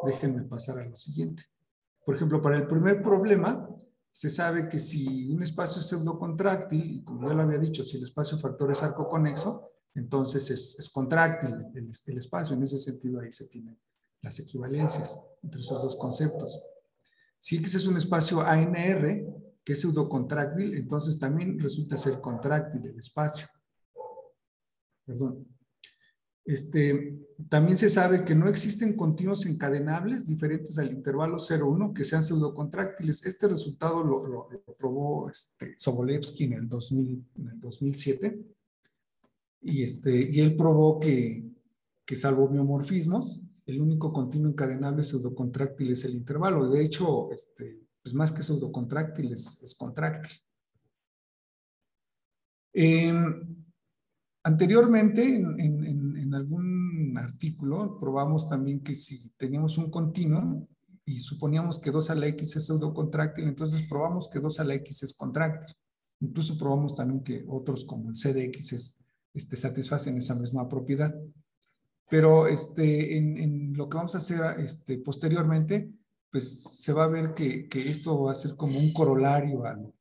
déjenme pasar a lo siguiente. Por ejemplo, para el primer problema, se sabe que si un espacio es pseudocontráctil, y como ya lo había dicho, si el espacio factor es arco conexo, entonces es contráctil el espacio. En ese sentido, ahí se tienen las equivalencias entre esos dos conceptos. Si X es un espacio ANR, que es pseudocontráctil, entonces también resulta ser contráctil el espacio. Perdón. También se sabe que no existen continuos encadenables diferentes al intervalo 0,1 que sean pseudocontráctiles. Este resultado lo probó Sobolevsky en el 2007. Y él probó que salvo miomorfismos, el único continuo encadenable pseudocontráctil es el intervalo. De hecho, pues más que pseudocontráctil es contráctil. Anteriormente, en algún artículo, probamos también que si teníamos un continuo y suponíamos que 2 a la X es pseudocontráctil, entonces probamos que 2 a la X es contráctil. Incluso probamos también que otros como el C de X satisfacen esa misma propiedad. Pero en lo que vamos a hacer posteriormente, pues se va a ver que esto va a ser como un corolario a lo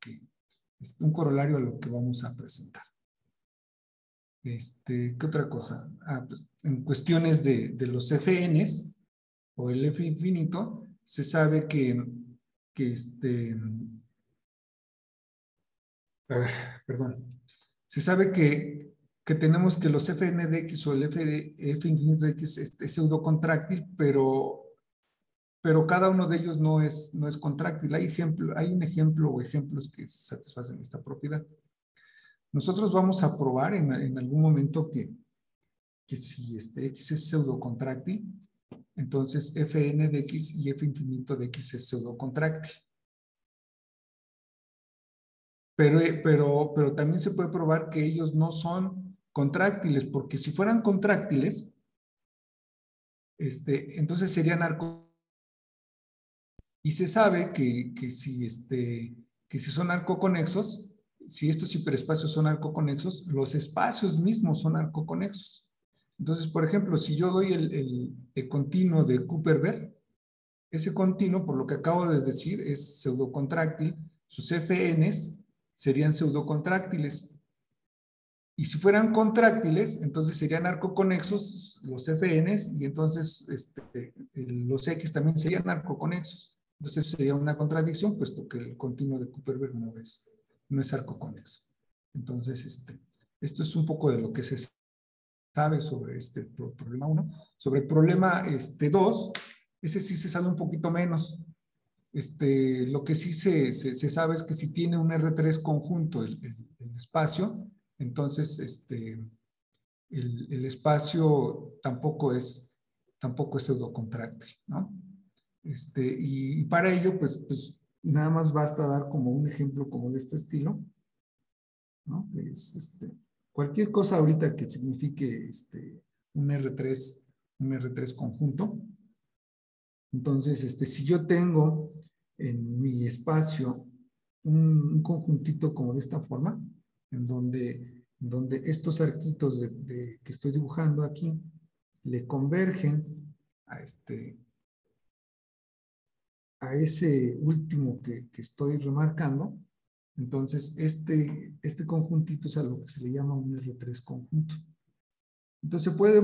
que vamos a presentar. ¿Qué otra cosa? Pues, en cuestiones de los FNs o el F infinito, se sabe a ver, perdón. Se sabe que tenemos que los Fn de X o el F infinito de X es pseudocontráctil, pero cada uno de ellos no es contráctil. Hay un ejemplo o ejemplos que satisfacen esta propiedad. Nosotros vamos a probar en algún momento que si X es pseudocontráctil, entonces Fn de X y F infinito de X es pseudocontráctil. Pero también se puede probar que ellos no son contráctiles, porque si fueran contráctiles, entonces serían arco. Y se sabe que si son arcoconexos, si estos hiperespacios son arcoconexos, los espacios mismos son arcoconexos. Entonces, por ejemplo, si yo doy el continuo de Kuperberg, ese continuo, por lo que acabo de decir, es pseudocontráctil, sus FNs serían pseudocontráctiles. Y si fueran contráctiles, entonces serían arcoconexos los FNs y entonces los X también serían arcoconexos. Entonces sería una contradicción, puesto que el continuo de Kuperberg no es arcoconexo. Entonces, esto es un poco de lo que se sabe sobre este problema 1. Sobre el problema 2, ese sí se sabe un poquito menos. Lo que sí se sabe es que si tiene un R3 conjunto el espacio, entonces el espacio tampoco es pseudocontráctil, ¿no? Y para ello, pues nada más basta dar como un ejemplo como de este estilo, ¿no? Cualquier cosa ahorita que signifique un R3 conjunto. Entonces, si yo tengo en mi espacio un conjuntito como de esta forma, en donde estos arquitos que estoy dibujando aquí le convergen a ese último que estoy remarcando, entonces este conjuntito es a lo que se le llama un R3 conjunto. Entonces se puede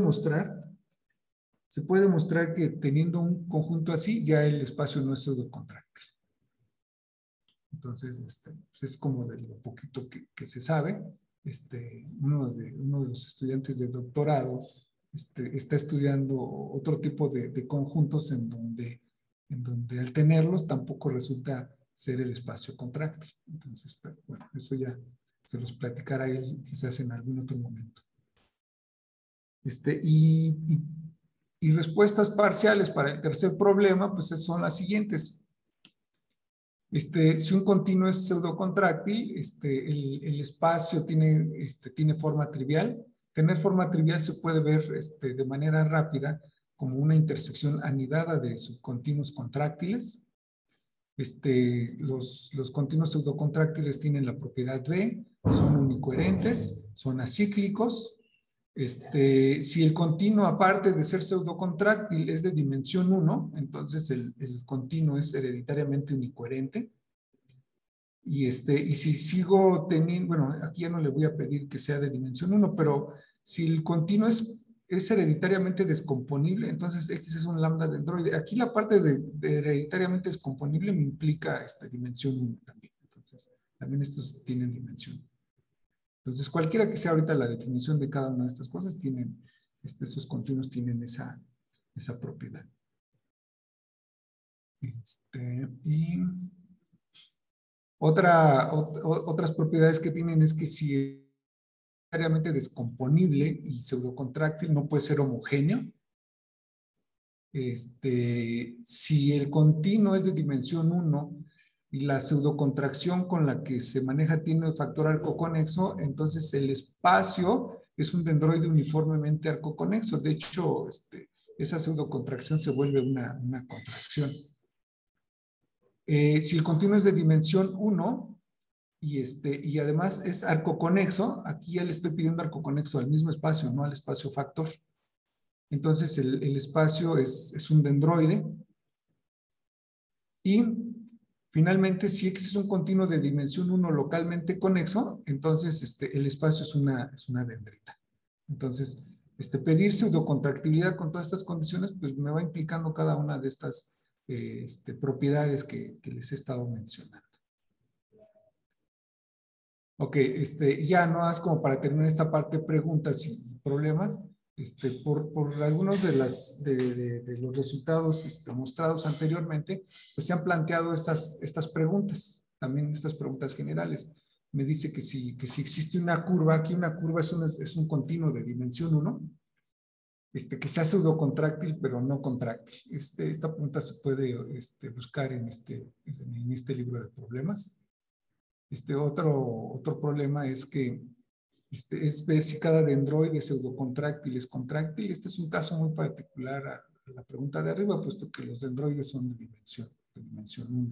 demostrar que teniendo un conjunto así, ya el espacio no es pseudocontráctil. Entonces, es como de lo poquito que se sabe. Uno de los estudiantes de doctorado está estudiando otro tipo de conjuntos en donde al tenerlos tampoco resulta ser el espacio contráctil. Entonces, bueno, eso ya se los platicará él quizás en algún otro momento. Y respuestas parciales para el tercer problema, pues son las siguientes. Si un continuo es pseudocontráctil, el espacio tiene forma trivial. Tener forma trivial se puede ver de manera rápida como una intersección anidada de subcontinuos contráctiles. Los continuos pseudocontráctiles tienen la propiedad B, son unicoherentes, son acíclicos. Si el continuo, aparte de ser pseudocontráctil, es de dimensión 1, entonces el continuo es hereditariamente unicoherente. Y si sigo teniendo, bueno, aquí ya no le voy a pedir que sea de dimensión 1, pero si el continuo es hereditariamente descomponible, entonces X es un lambda dendroide. Aquí la parte de hereditariamente descomponible me implica dimensión 1 también. Entonces, también estos tienen dimensión. Entonces, cualquiera que sea ahorita la definición de cada una de estas cosas, tienen esos continuos tienen esa propiedad. Y otras propiedades que tienen es que si es necesariamente descomponible y pseudocontráctil, no puede ser homogéneo. Si el continuo es de dimensión 1 y la pseudocontracción con la que se maneja tiene el factor arcoconexo, entonces el espacio es un dendroide uniformemente arcoconexo. De hecho, esa pseudocontracción se vuelve una contracción. Si el continuo es de dimensión 1 y además es arcoconexo, aquí ya le estoy pidiendo arcoconexo al mismo espacio, no al espacio factor. Entonces el espacio es un dendroide. Y finalmente, si X es un continuo de dimensión 1 localmente conexo, entonces el espacio es una dendrita. Entonces, pedir pseudocontractibilidad con todas estas condiciones, pues me va implicando cada una de estas propiedades que les he estado mencionando. Ok, ya no es como para terminar esta parte, preguntas y problemas. Por algunos de los resultados mostrados anteriormente, pues se han planteado estas preguntas, también estas preguntas generales. Me dice que si existe una curva, aquí una curva es un continuo de dimensión 1, que sea pseudocontráctil, pero no contráctil. Esta pregunta se puede buscar en este libro de problemas. Otro problema es que es ver si cada dendroide pseudocontráctil es contráctil. Este es un caso muy particular a la pregunta de arriba, puesto que los dendroides son de dimensión 1.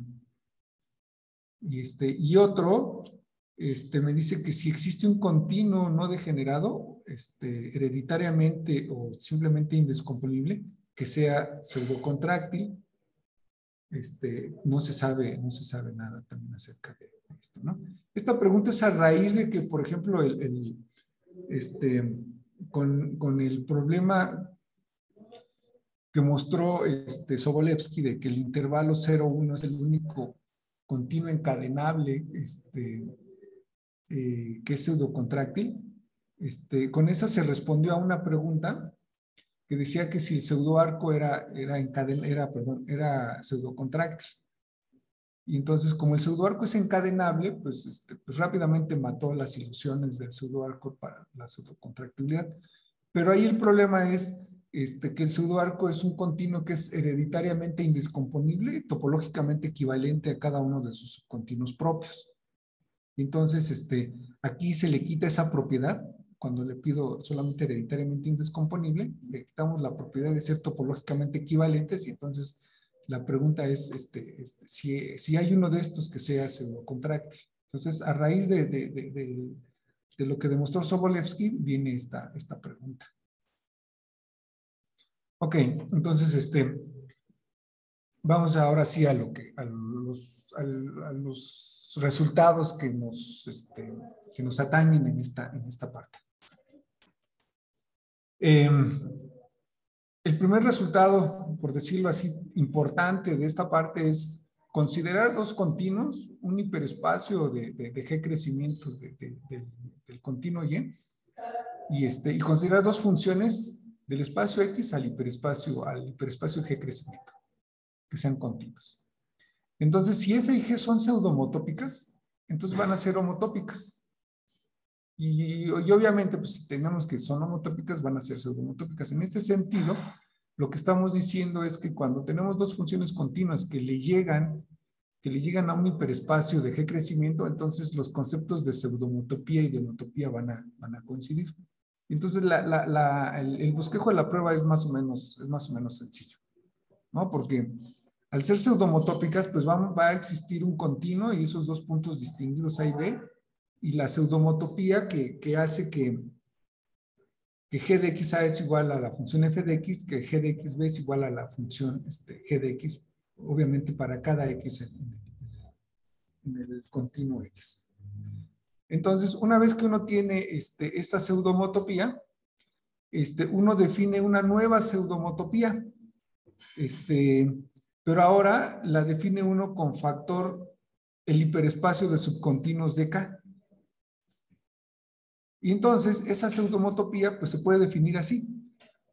Y otro me dice que si existe un continuo no degenerado, hereditariamente o simplemente indescomponible, que sea pseudocontráctil, no se sabe nada también acerca de esto, ¿no? Esta pregunta es a raíz de que, por ejemplo, con el problema que mostró Sobolevsky de que el intervalo 0,1 es el único continuo encadenable que es pseudocontráctil. Con esa se respondió a una pregunta que decía que si el pseudoarco era pseudocontráctil. Y entonces, como el pseudoarco es encadenable, pues rápidamente mató las ilusiones del pseudoarco para la pseudocontractibilidad. Pero ahí el problema es que el pseudoarco es un continuo que es hereditariamente indescomponible, topológicamente equivalente a cada uno de sus subcontinuos propios. Entonces, aquí se le quita esa propiedad. Cuando le pido solamente hereditariamente indescomponible, le quitamos la propiedad de ser topológicamente equivalentes y entonces la pregunta es si hay uno de estos que sea pseudocontráctil. Entonces, a raíz de lo que demostró Sobolevsky, viene esta pregunta. Ok, entonces, vamos ahora sí a los resultados que nos atañen en esta parte. El primer resultado, por decirlo así, importante de esta parte es considerar dos continuos, un hiperespacio de G crecimiento del continuo Y, y considerar dos funciones del espacio X al hiperespacio G crecimiento, que sean continuas. Entonces, si F y G son pseudohomotópicas, entonces van a ser homotópicas. Y obviamente, pues si tenemos que son homotópicas, van a ser pseudohomotópicas. En este sentido, lo que estamos diciendo es que cuando tenemos dos funciones continuas que le llegan a un hiperespacio de G crecimiento, entonces los conceptos de pseudohomotopía y de homotopía van a coincidir. Entonces, el bosquejo de la prueba es más o menos sencillo, ¿no? Porque al ser pseudohomotópicas, pues va a existir un continuo y esos dos puntos distinguidos A y B, y la pseudohomotopía que hace que G de XA es igual a la función F de X, que G de XB es igual a la función G de X, obviamente para cada X en el continuo X. Entonces, una vez que uno tiene esta pseudohomotopía, uno define una nueva pseudohomotopía, pero ahora la define uno con factor el hiperespacio de subcontinuos de K. Y entonces esa pseudohomotopía pues se puede definir así.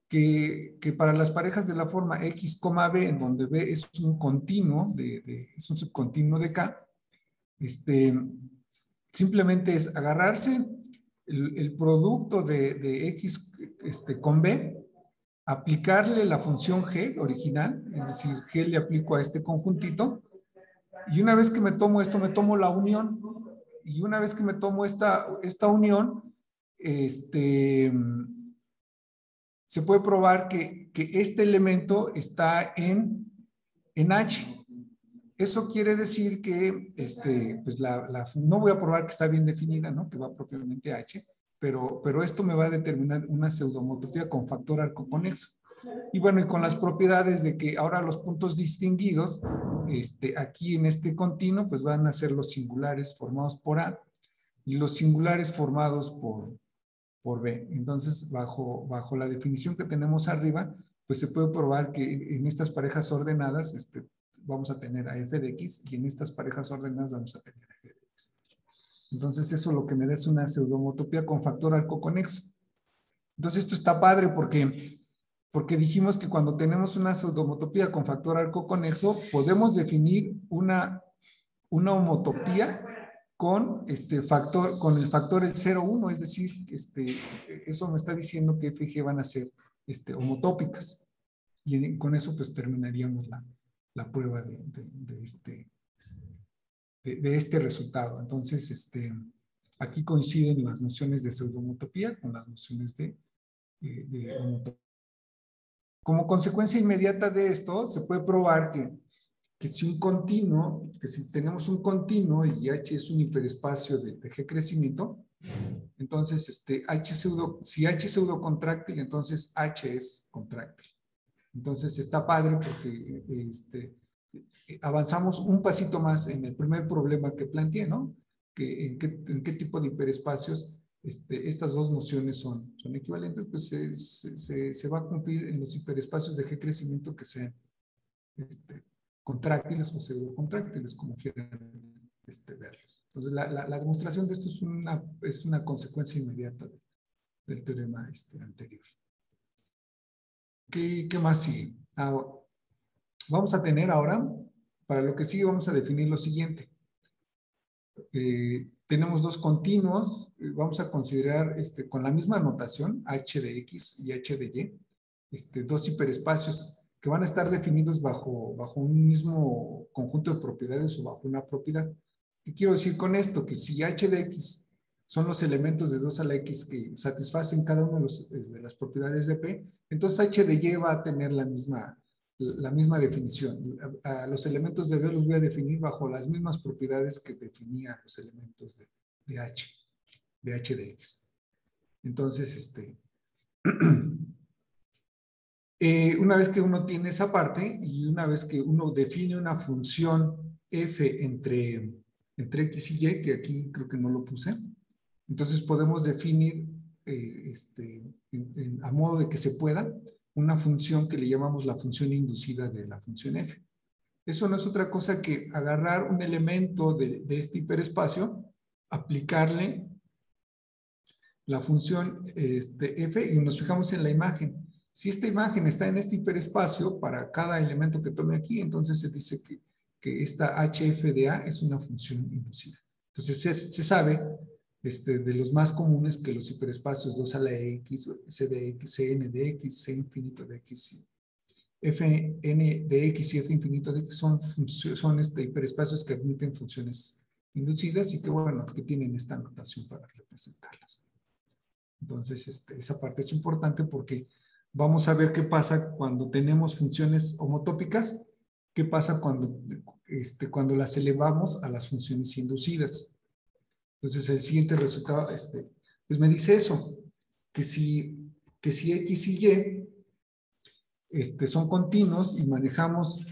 que para las parejas de la forma X, B, en donde B es un continuo, es un subcontinuo de K, simplemente es agarrarse el producto de X con B, aplicarle la función G original, es decir, G le aplico a este conjuntito, y una vez que me tomo esto, me tomo la unión, y una vez que me tomo esta unión, se puede probar que este elemento está en H. Eso quiere decir que pues no voy a probar que está bien definida, ¿no? Que va propiamente a H, pero esto me va a determinar una pseudomotopía con factor arcoconexo. Y bueno, y con las propiedades de que ahora los puntos distinguidos, aquí en este continuo, pues van a ser los singulares formados por A y los singulares formados por B. Entonces, bajo la definición que tenemos arriba, pues se puede probar que en estas parejas ordenadas, vamos a tener a f de x, y en estas parejas ordenadas vamos a tener a f de x. Entonces, eso lo que me da es una pseudomotopía con factor arcoconexo. Entonces, esto está padre porque dijimos que cuando tenemos una pseudomotopía con factor arcoconexo, podemos definir una homotopía con el factor el 0, 1, es decir, eso me está diciendo que F y G van a ser homotópicas. Y con eso pues terminaríamos la prueba de este resultado. Entonces, aquí coinciden las nociones de pseudomotopía con las nociones de homotopía. Como consecuencia inmediata de esto, se puede probar que si tenemos un continuo y H es un hiperespacio de G crecimiento, entonces si H es pseudocontráctil, entonces H es contráctil. Entonces está padre porque avanzamos un pasito más en el primer problema que planteé, ¿no? Que en qué tipo de hiperespacios estas dos nociones son equivalentes, pues se va a cumplir en los hiperespacios de G crecimiento que sean contráctiles o pseudocontráctiles, como quieran verlos. Entonces, la demostración de esto es una consecuencia inmediata del teorema anterior. ¿Qué más sigue? Vamos a tener ahora, para lo que sigue, vamos a definir lo siguiente. Tenemos dos continuos, vamos a considerar con la misma notación, h de x y h de y, dos hiperespacios que van a estar definidos bajo un mismo conjunto de propiedades o bajo una propiedad. ¿Qué quiero decir con esto? Que si h de x son los elementos de 2 a la x que satisfacen cada una de las propiedades de P, entonces h de y va a tener la misma definición. A los elementos de B los voy a definir bajo las mismas propiedades que definía los elementos de H de X. Entonces, una vez que uno tiene esa parte y una vez que uno define una función f entre x y y, que aquí creo que no lo puse, entonces podemos definir a modo de que se pueda una función que le llamamos la función inducida de la función f. Eso no es otra cosa que agarrar un elemento de este hiperespacio, aplicarle la función f y nos fijamos en la imagen. Si esta imagen está en este hiperespacio para cada elemento que tome aquí, entonces se dice que esta hf de a es una función inducida. Entonces se sabe de los más comunes que los hiperespacios 2 a la x, c de x, cn de x, c infinito de x, fn de x y f infinito de x son hiperespacios que admiten funciones inducidas y que, bueno, que tienen esta notación para representarlas. Entonces, esa parte es importante porque vamos a ver qué pasa cuando tenemos funciones homotópicas, qué pasa cuando las elevamos a las funciones inducidas. Entonces, el siguiente resultado, pues me dice eso, que si x y y son continuos y manejamos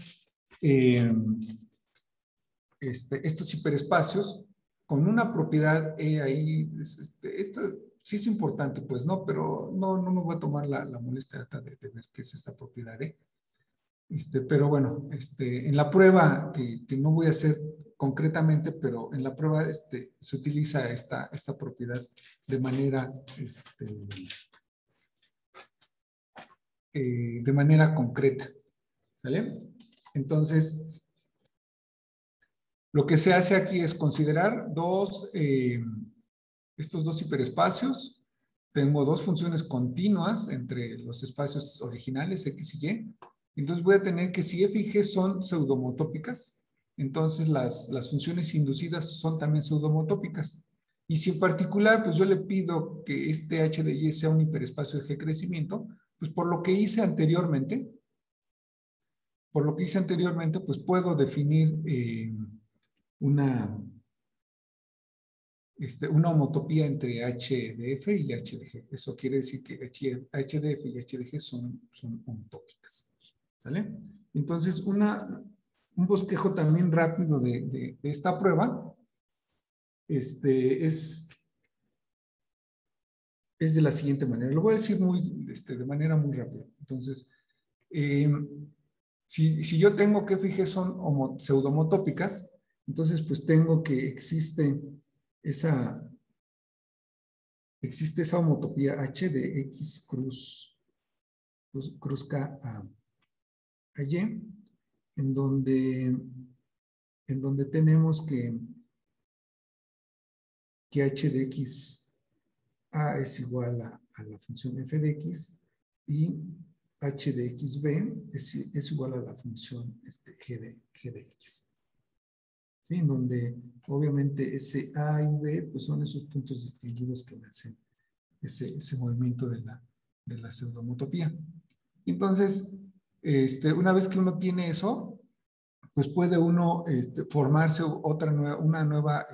estos hiperespacios con una propiedad ahí, esto sí es importante, pues no, pero no me voy a tomar la molestia de ver qué es esta propiedad pero bueno, en la prueba que no voy a hacer concretamente, pero en la prueba se utiliza esta propiedad de manera de manera concreta. ¿Sale? Entonces, lo que se hace aquí es considerar estos dos hiperespacios. Tengo dos funciones continuas entre los espacios originales, X y Y. Entonces voy a tener que si F y G son pseudomotópicas, entonces las funciones inducidas son también pseudomotópicas. Y si en particular, pues yo le pido que este H de Y sea un hiperespacio de G crecimiento, pues por lo que hice anteriormente, pues puedo definir una homotopía entre H de F y H de G. Eso quiere decir que H de F y H de G son homotópicas. ¿Sale? Entonces, un bosquejo también rápido de esta prueba es de la siguiente manera. Lo voy a decir de manera muy rápida. Entonces, si yo tengo que F y G son pseudomotópicas, entonces pues tengo que existe esa homotopía H de X cruz K a Y, en donde tenemos que H de X A es igual a la función F de X y H de XB es igual a la función G de X. ¿Sí? En donde obviamente ese A y B pues son esos puntos distinguidos que me hacen ese movimiento de la pseudomotopía. Entonces, una vez que uno tiene eso, pues puede uno formarse una nueva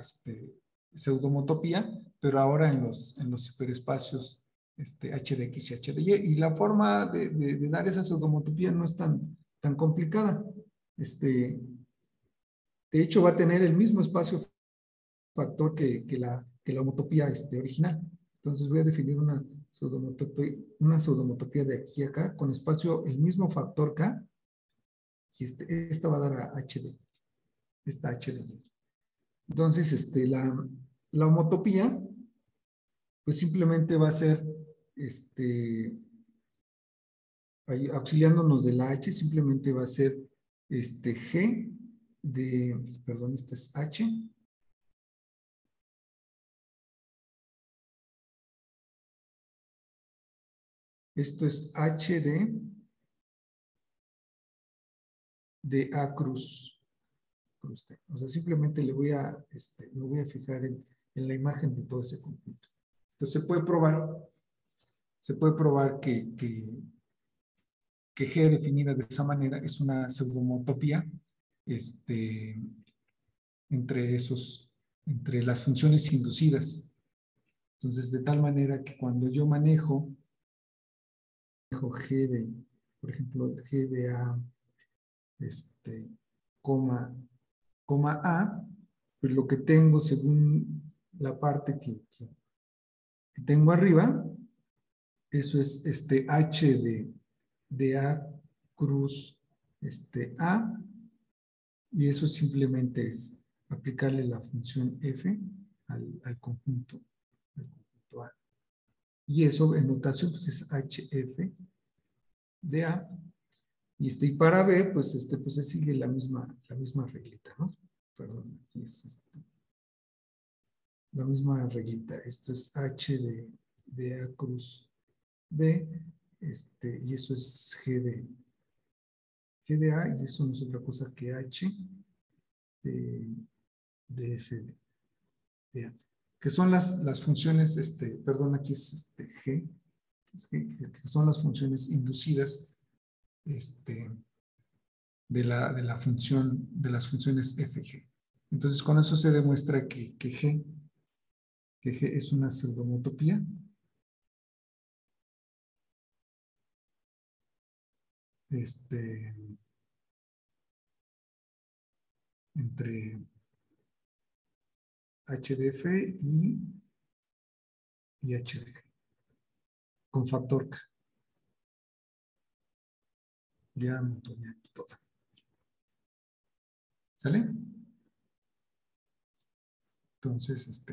pseudomotopía, pero ahora en los hiperespacios H de X y H de Y. Y la forma de dar esa pseudomotopía no es tan complicada. De hecho, va a tener el mismo espacio factor que la homotopía original. Entonces voy a definir una pseudomotopía de aquí a acá con espacio el mismo factor K. Y esta va a dar a esta H de Y. Entonces, la homotopía, pues simplemente va a ser, auxiliándonos de la H, simplemente va a ser G perdón, esta es H. Esto es H de A cruz T. O sea, simplemente me voy a fijar en la imagen de todo ese conjunto. Entonces se puede probar que G definida de esa manera es una pseudomotopía entre las funciones inducidas. Entonces, de tal manera que cuando yo manejo G por ejemplo, G de A, coma A, pues lo que tengo según la parte que tengo arriba, eso es H de A cruz A, y eso simplemente es aplicarle la función F al conjunto A. Y eso en notación pues es HF de A. Y para B, pues se sigue la misma reglita, ¿no? Perdón, aquí es la misma reglita. Esto es H de A cruz B, y eso es G de A, y eso no es otra cosa que H de F de A. Que son las funciones, perdón, aquí es G, que son las funciones inducidas de la función, de las funciones FG. Entonces, con eso se demuestra que G es una pseudomotopía. Entre HDF y HDG, con factor K. Ya montoneé todo. ¿Sale? Entonces,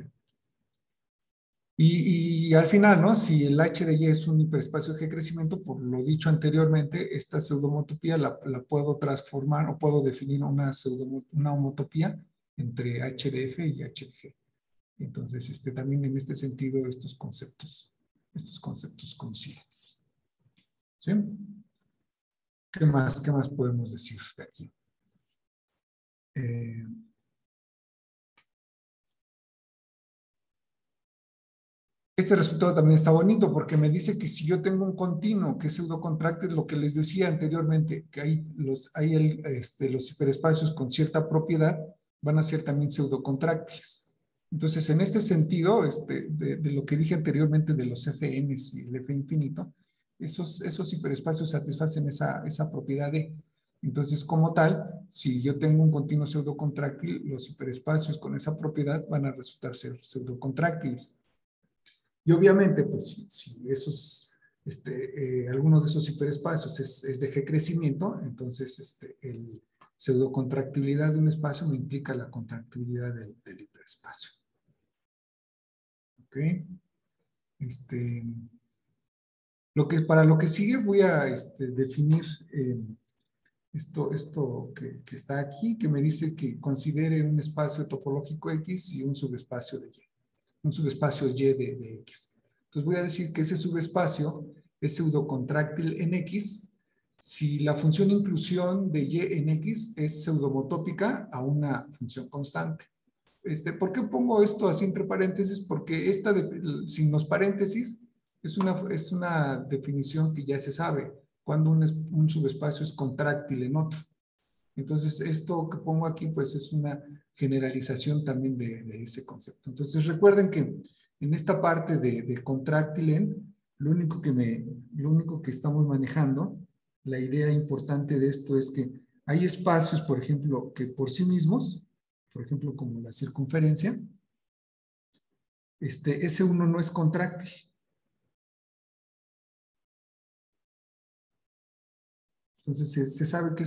Y al final, ¿no? Si el H de Y es un hiperespacio de G crecimiento, por lo dicho anteriormente, esta pseudomotopía la puedo transformar o puedo definir una homotopía entre H de F y H de G. Entonces, también en este sentido, estos conceptos coinciden. ¿Sí? ¿Qué más podemos decir de aquí? Este resultado también está bonito porque me dice que si yo tengo un continuo que es pseudocontráctil, lo que les decía anteriormente, que hay los hiperespacios con cierta propiedad van a ser también pseudocontráctiles. Entonces, en este sentido, de lo que dije anteriormente de los FNs y el F infinito, esos hiperespacios satisfacen esa propiedad de. Entonces, como tal, si yo tengo un continuo pseudocontráctil, los hiperespacios con esa propiedad van a resultar ser pseudocontráctiles. Y obviamente, pues si alguno de esos hiperespacios es de G crecimiento, entonces el pseudocontractibilidad de un espacio me implica la contractibilidad del hiperespacio. ¿Ok? Para lo que sigue voy a definir esto que está aquí, que me dice que considere un espacio topológico X y un subespacio de Y. Un subespacio Y de X. Entonces voy a decir que ese subespacio es pseudocontráctil en X si la función inclusión de Y en X es pseudomotópica a una función constante. ¿Por qué pongo esto así entre paréntesis? Porque sin los paréntesis es una definición que ya se sabe cuando un subespacio es contráctil en otro. Entonces, esto que pongo aquí, pues es una generalización también de ese concepto. Entonces, recuerden que en esta parte de contráctil en, lo único que estamos manejando, la idea importante de esto es que hay espacios, por ejemplo, que por sí mismos, por ejemplo, como la circunferencia, S1 no es contráctil. Entonces, se sabe que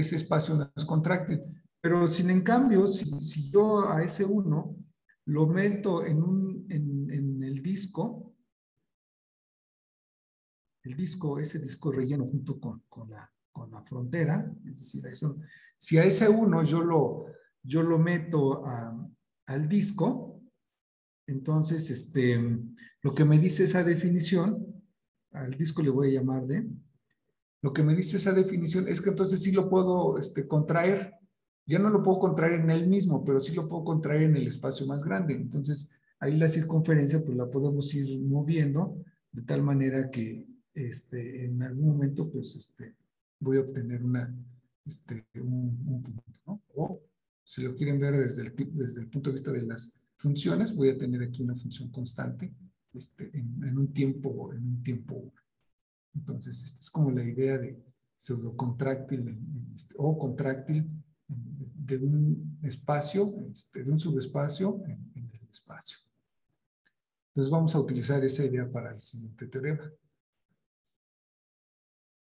ese espacio no es contráctil. Pero sin en cambio, si yo a S1 lo meto en el disco, ese disco relleno junto con la frontera, es decir, si a S1 yo lo meto al disco, entonces lo que me dice esa definición, al disco le voy a llamar D, lo que me dice esa definición es que entonces sí lo puedo contraer. Ya no lo puedo contraer en él mismo, pero sí lo puedo contraer en el espacio más grande. Entonces, ahí la circunferencia pues la podemos ir moviendo de tal manera que en algún momento pues voy a obtener un punto, ¿no? O si lo quieren ver desde el punto de vista de las funciones, voy a tener aquí una función constante en un tiempo 1. Entonces, esta es como la idea de pseudocontráctil o contráctil de un espacio, de un subespacio en el espacio. Entonces, vamos a utilizar esa idea para el siguiente teorema.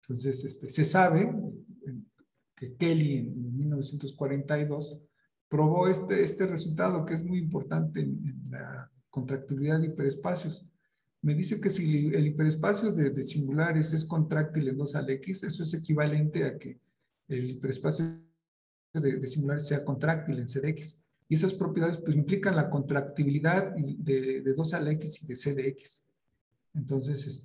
Entonces, se sabe que Kelly en 1942 probó este resultado que es muy importante en la contractibilidad de hiperespacios. Me dice que si el hiperespacio de singulares es contráctil en 2 al X, eso es equivalente a que el hiperespacio de singulares sea contráctil en C de X. Y esas propiedades pues, implican la contractibilidad de 2 al X y de C de X. Entonces,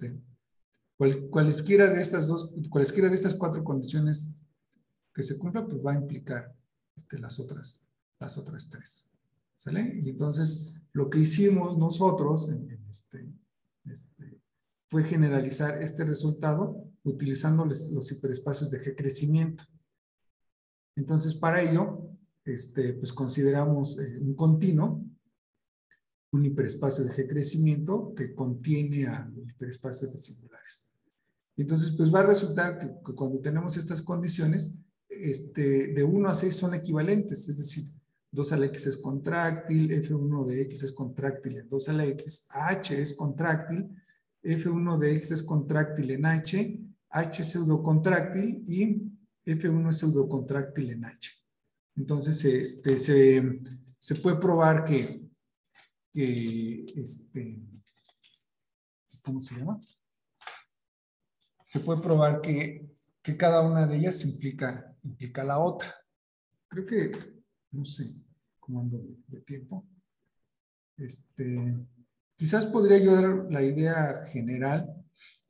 cualesquiera de estas 4 condiciones que se cumplan, pues va a implicar las otras 3. ¿Sale? Y entonces, lo que hicimos nosotros fue generalizar este resultado utilizando los hiperespacios de G crecimiento. Entonces, para ello, pues consideramos un continuo, un hiperespacio de G crecimiento que contiene al hiperespacio de singulares. Entonces, pues va a resultar que cuando tenemos estas condiciones, de 1 a 6 son equivalentes, es decir, 2 a la X es contráctil, F1 de X es contráctil en 2 a la X, H es contráctil, F1 de X es contráctil en H, H es pseudocontráctil y F1 es pseudocontráctil en H. Entonces, se puede probar que que, ¿cómo se llama? Se puede probar que cada una de ellas implica la otra. Creo que, no sé cómo ando de tiempo. Quizás podría yo dar la idea general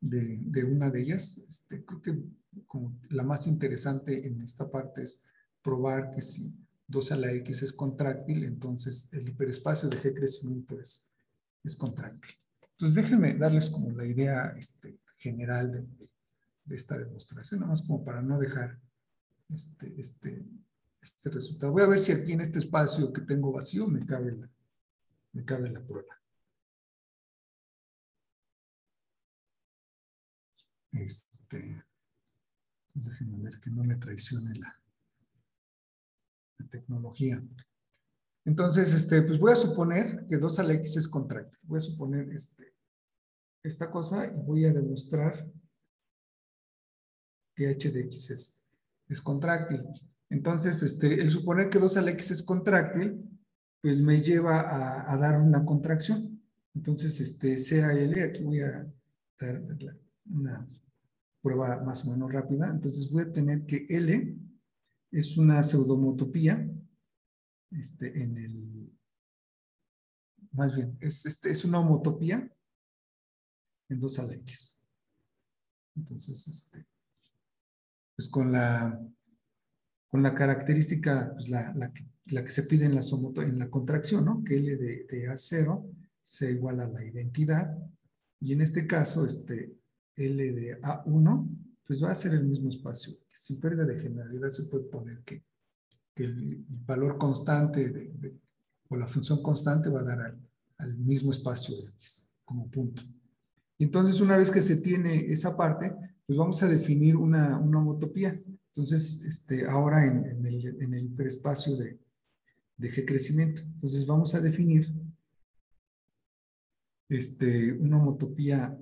de una de ellas. Creo que como la más interesante en esta parte es probar que si 2 a la X es contráctil, entonces el hiperespacio de G crecimiento es contráctil. Entonces déjenme darles como la idea general de esta demostración, nada más como para no dejar este resultado. Voy a ver si aquí en este espacio que tengo vacío me cabe la prueba. Pues déjenme ver que no me traicione la tecnología. Entonces, pues voy a suponer que 2 a la X es contráctil. Voy a suponer esta cosa y voy a demostrar que h de x es contráctil. Entonces, el suponer que 2 a la X es contráctil, pues me lleva a dar una contracción. Entonces, CAL, aquí voy a dar una prueba más o menos rápida. Entonces voy a tener que L es una pseudomotopía, más bien, es una homotopía en 2 a la X. Entonces, pues con la característica, pues la que se pide en la contracción, ¿no? Que L de A0 sea igual a la identidad. Y en este caso, L de A1, pues va a ser el mismo espacio. Sin pérdida de generalidad se puede poner que el valor constante o la función constante va a dar al mismo espacio de X como punto. Y entonces, una vez que se tiene esa parte, pues vamos a definir una homotopía. Entonces, ahora en el hiperespacio de G crecimiento. Entonces, vamos a definir una homotopía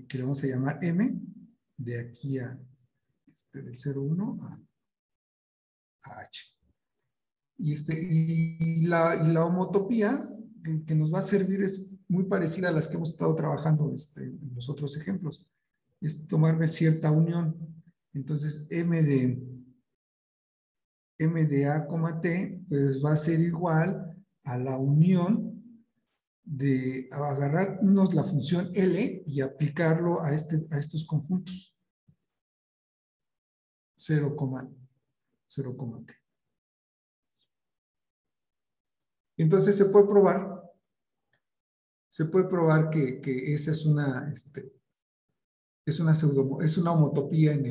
que le vamos a llamar M, de aquí a del 0,1 a H. Y la homotopía que nos va a servir es muy parecida a las que hemos estado trabajando en los otros ejemplos. Es tomarme cierta unión. Entonces, M de A, T, pues va a ser igual a la unión de agarrarnos la función L y aplicarlo a estos conjuntos. 0, T. Entonces se puede probar que esa es una homotopía en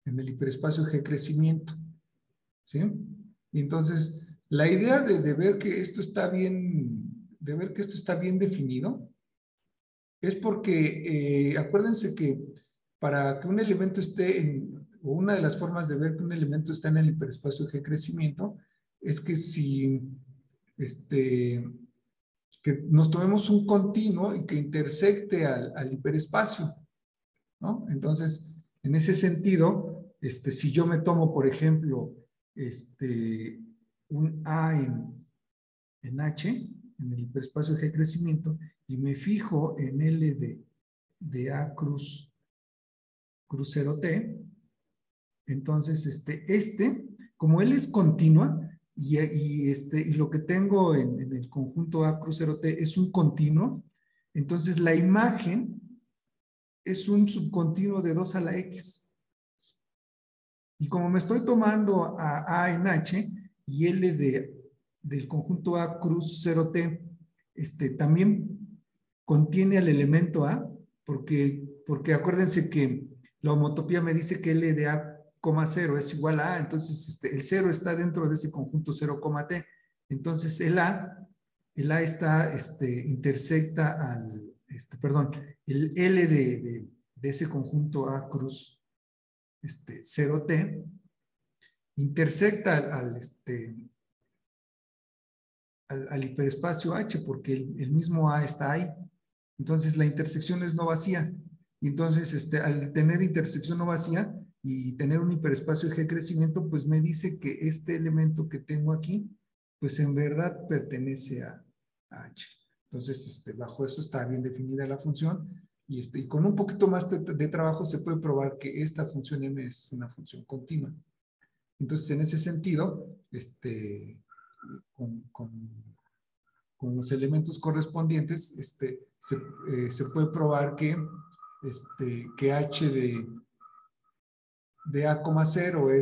el hiperespacio G crecimiento, ¿sí? Y entonces, la idea de ver que esto está bien, definido, es porque acuérdense que para que un elemento esté o una de las formas de ver que un elemento está en el hiperespacio G crecimiento, es que si que nos tomemos un continuo y que intersecte al hiperespacio, ¿no? Entonces, en ese sentido, si yo me tomo, por ejemplo, un A en H, en el hiperespacio G crecimiento, y me fijo en L de A cruz 0T, entonces como L es continua, y lo que tengo en el conjunto A cruz 0T es un continuo, entonces la imagen es un subcontinuo de 2 a la X. Y como me estoy tomando a en H y L del conjunto A cruz 0T, también contiene al elemento A, porque acuérdense que la homotopía me dice que L de A, 0 es igual a A, entonces el 0 está dentro de ese conjunto 0, T. Entonces el A está, intersecta el L de ese conjunto A cruz 0T, intersecta al hiperespacio H, porque el mismo A está ahí. Entonces la intersección es no vacía. Y entonces, al tener intersección no vacía, y tener un hiperespacio de G crecimiento, pues me dice que este elemento que tengo aquí, pues en verdad pertenece a H. Entonces, bajo eso está bien definida la función y con un poquito más de trabajo se puede probar que esta función M es una función continua. Entonces, en ese sentido, con los elementos correspondientes, se puede probar que H de A,0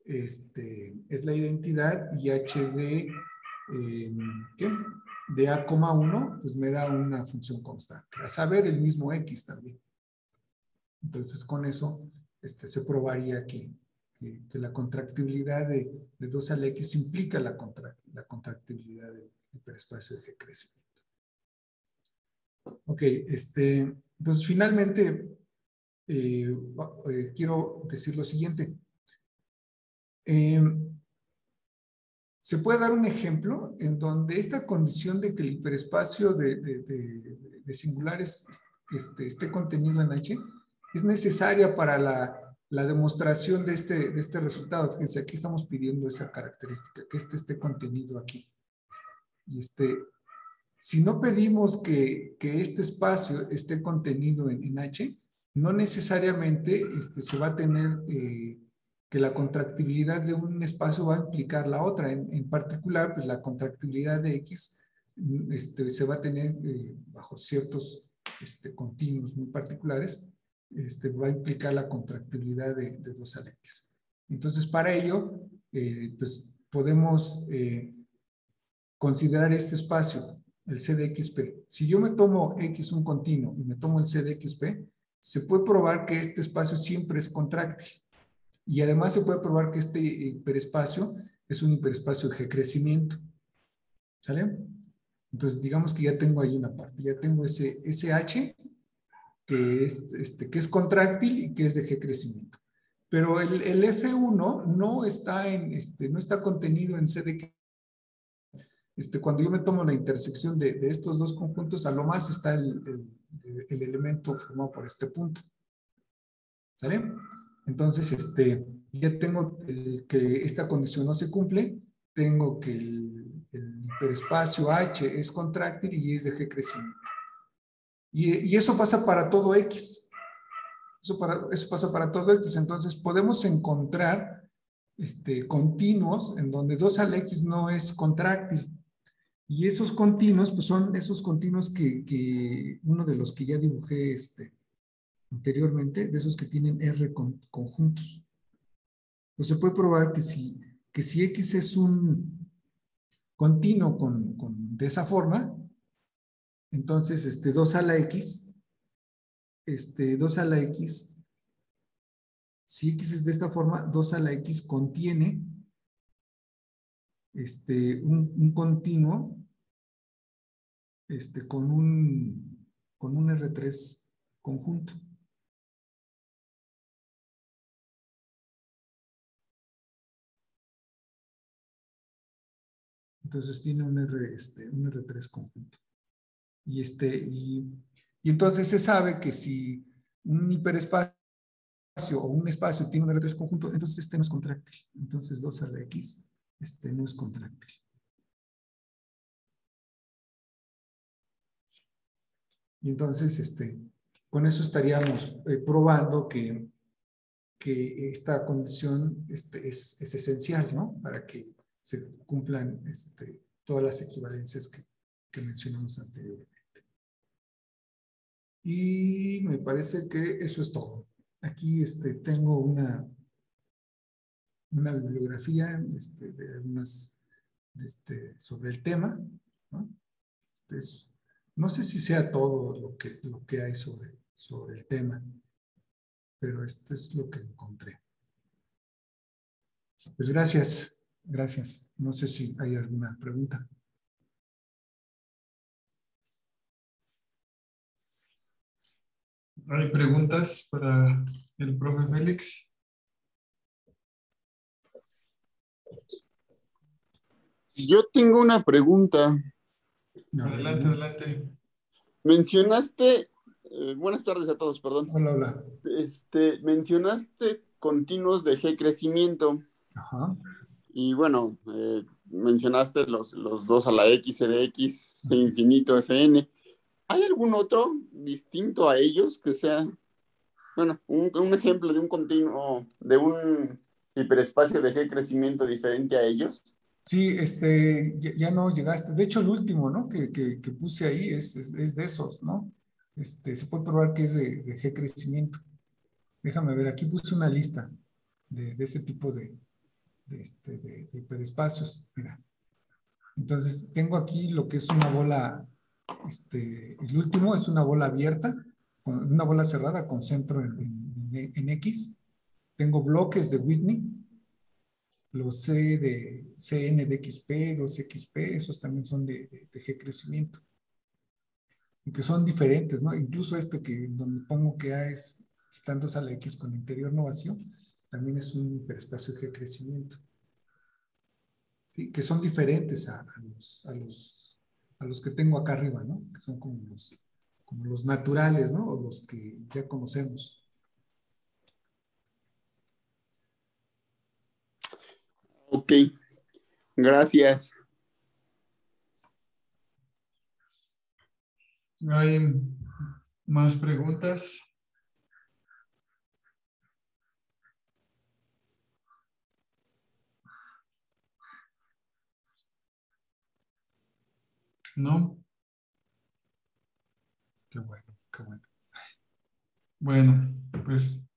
es la identidad y H ¿qué? De A,1 pues me da una función constante. A saber, el mismo X también. Entonces, con eso se probaría que la contractibilidad de 2 a la X implica la contractibilidad del hiperespacio de G crecimiento. Ok, entonces finalmente quiero decir lo siguiente. Se puede dar un ejemplo en donde esta condición de que el hiperespacio de singulares esté contenido en H es necesaria para la demostración de este resultado. Fíjense, aquí estamos pidiendo esa característica, que esté contenido aquí. Y si no pedimos que este espacio esté contenido en H, no necesariamente se va a tener que la contractibilidad de un espacio va a implicar la otra. En particular, pues la contractibilidad de X se va a tener bajo ciertos continuos muy particulares, va a implicar la contractibilidad de 2 a la X. Entonces, para ello, pues podemos considerar este espacio, el C de XP. Si yo me tomo X un continuo y me tomo el C de XP, se puede probar que este espacio siempre es contráctil. Y además se puede probar que este hiperespacio es un hiperespacio de G crecimiento. ¿Sale? Entonces, digamos que ya tengo ahí una parte. Ya tengo ese H que es contráctil y que es de G crecimiento. Pero el F1 no está, no está contenido en C de XP. Cuando yo me tomo la intersección de estos dos conjuntos, a lo más está el elemento formado por este punto. ¿Sale? Entonces, ya tengo que esta condición no se cumple, tengo que el hiperespacio H es contráctil y es de G crecimiento. Y eso pasa para todo X. Eso pasa para todo X. Entonces, podemos encontrar continuos en donde 2 a la X no es contráctil. Y esos continuos, pues son esos continuos que uno de los que ya dibujé anteriormente, de esos que tienen R conjuntos. Pues se puede probar que si X es un continuo de esa forma, entonces 2 a la X, 2 a la X, si X es de esta forma, 2 a la X contiene un continuo con un R3 conjunto. Entonces tiene un R3 conjunto. Y entonces se sabe que si un hiperespacio o un espacio tiene un R3 conjunto, entonces no es contráctil. Entonces 2 a la X no es contráctil. Y entonces con eso estaríamos probando que esta condición es esencial, ¿no? Para que se cumplan todas las equivalencias que mencionamos anteriormente. Y me parece que eso es todo. Aquí tengo una bibliografía de algunas sobre el tema, ¿no? No sé si sea todo lo que hay sobre el tema, pero esto es lo que encontré. Pues gracias, gracias. No sé si hay alguna pregunta. ¿Hay preguntas para el profe Félix? Yo tengo una pregunta. Adelante, adelante. Mencionaste, buenas tardes a todos, perdón. Hola, hola. Mencionaste continuos de G crecimiento. Ajá. Y bueno, mencionaste los dos a la X, C de X, C infinito, Fn. ¿Hay algún otro distinto a ellos que sea, bueno, un ejemplo de un continuo, de un hiperespacio de G crecimiento diferente a ellos? Sí, ya no llegaste. De hecho, el último, ¿no? Que puse ahí es de esos, ¿no? Se puede probar que es de G crecimiento. Déjame ver, aquí puse una lista de ese tipo de hiperespacios. Mira, entonces tengo aquí lo que es una bola, el último es una bola abierta, una bola cerrada con centro en X. Tengo bloques de Whitney, los CN de XP, 2XP, esos también son de G crecimiento, y que son diferentes, ¿no? Incluso que donde pongo que A estando a la X con interior no vacío, también es un hiperespacio de G crecimiento. ¿Sí? Que son diferentes a los que tengo acá arriba, ¿no? Que son como los naturales, ¿no? O los que ya conocemos. Ok, gracias. ¿Hay más preguntas? ¿No? Qué bueno, qué bueno. Bueno, pues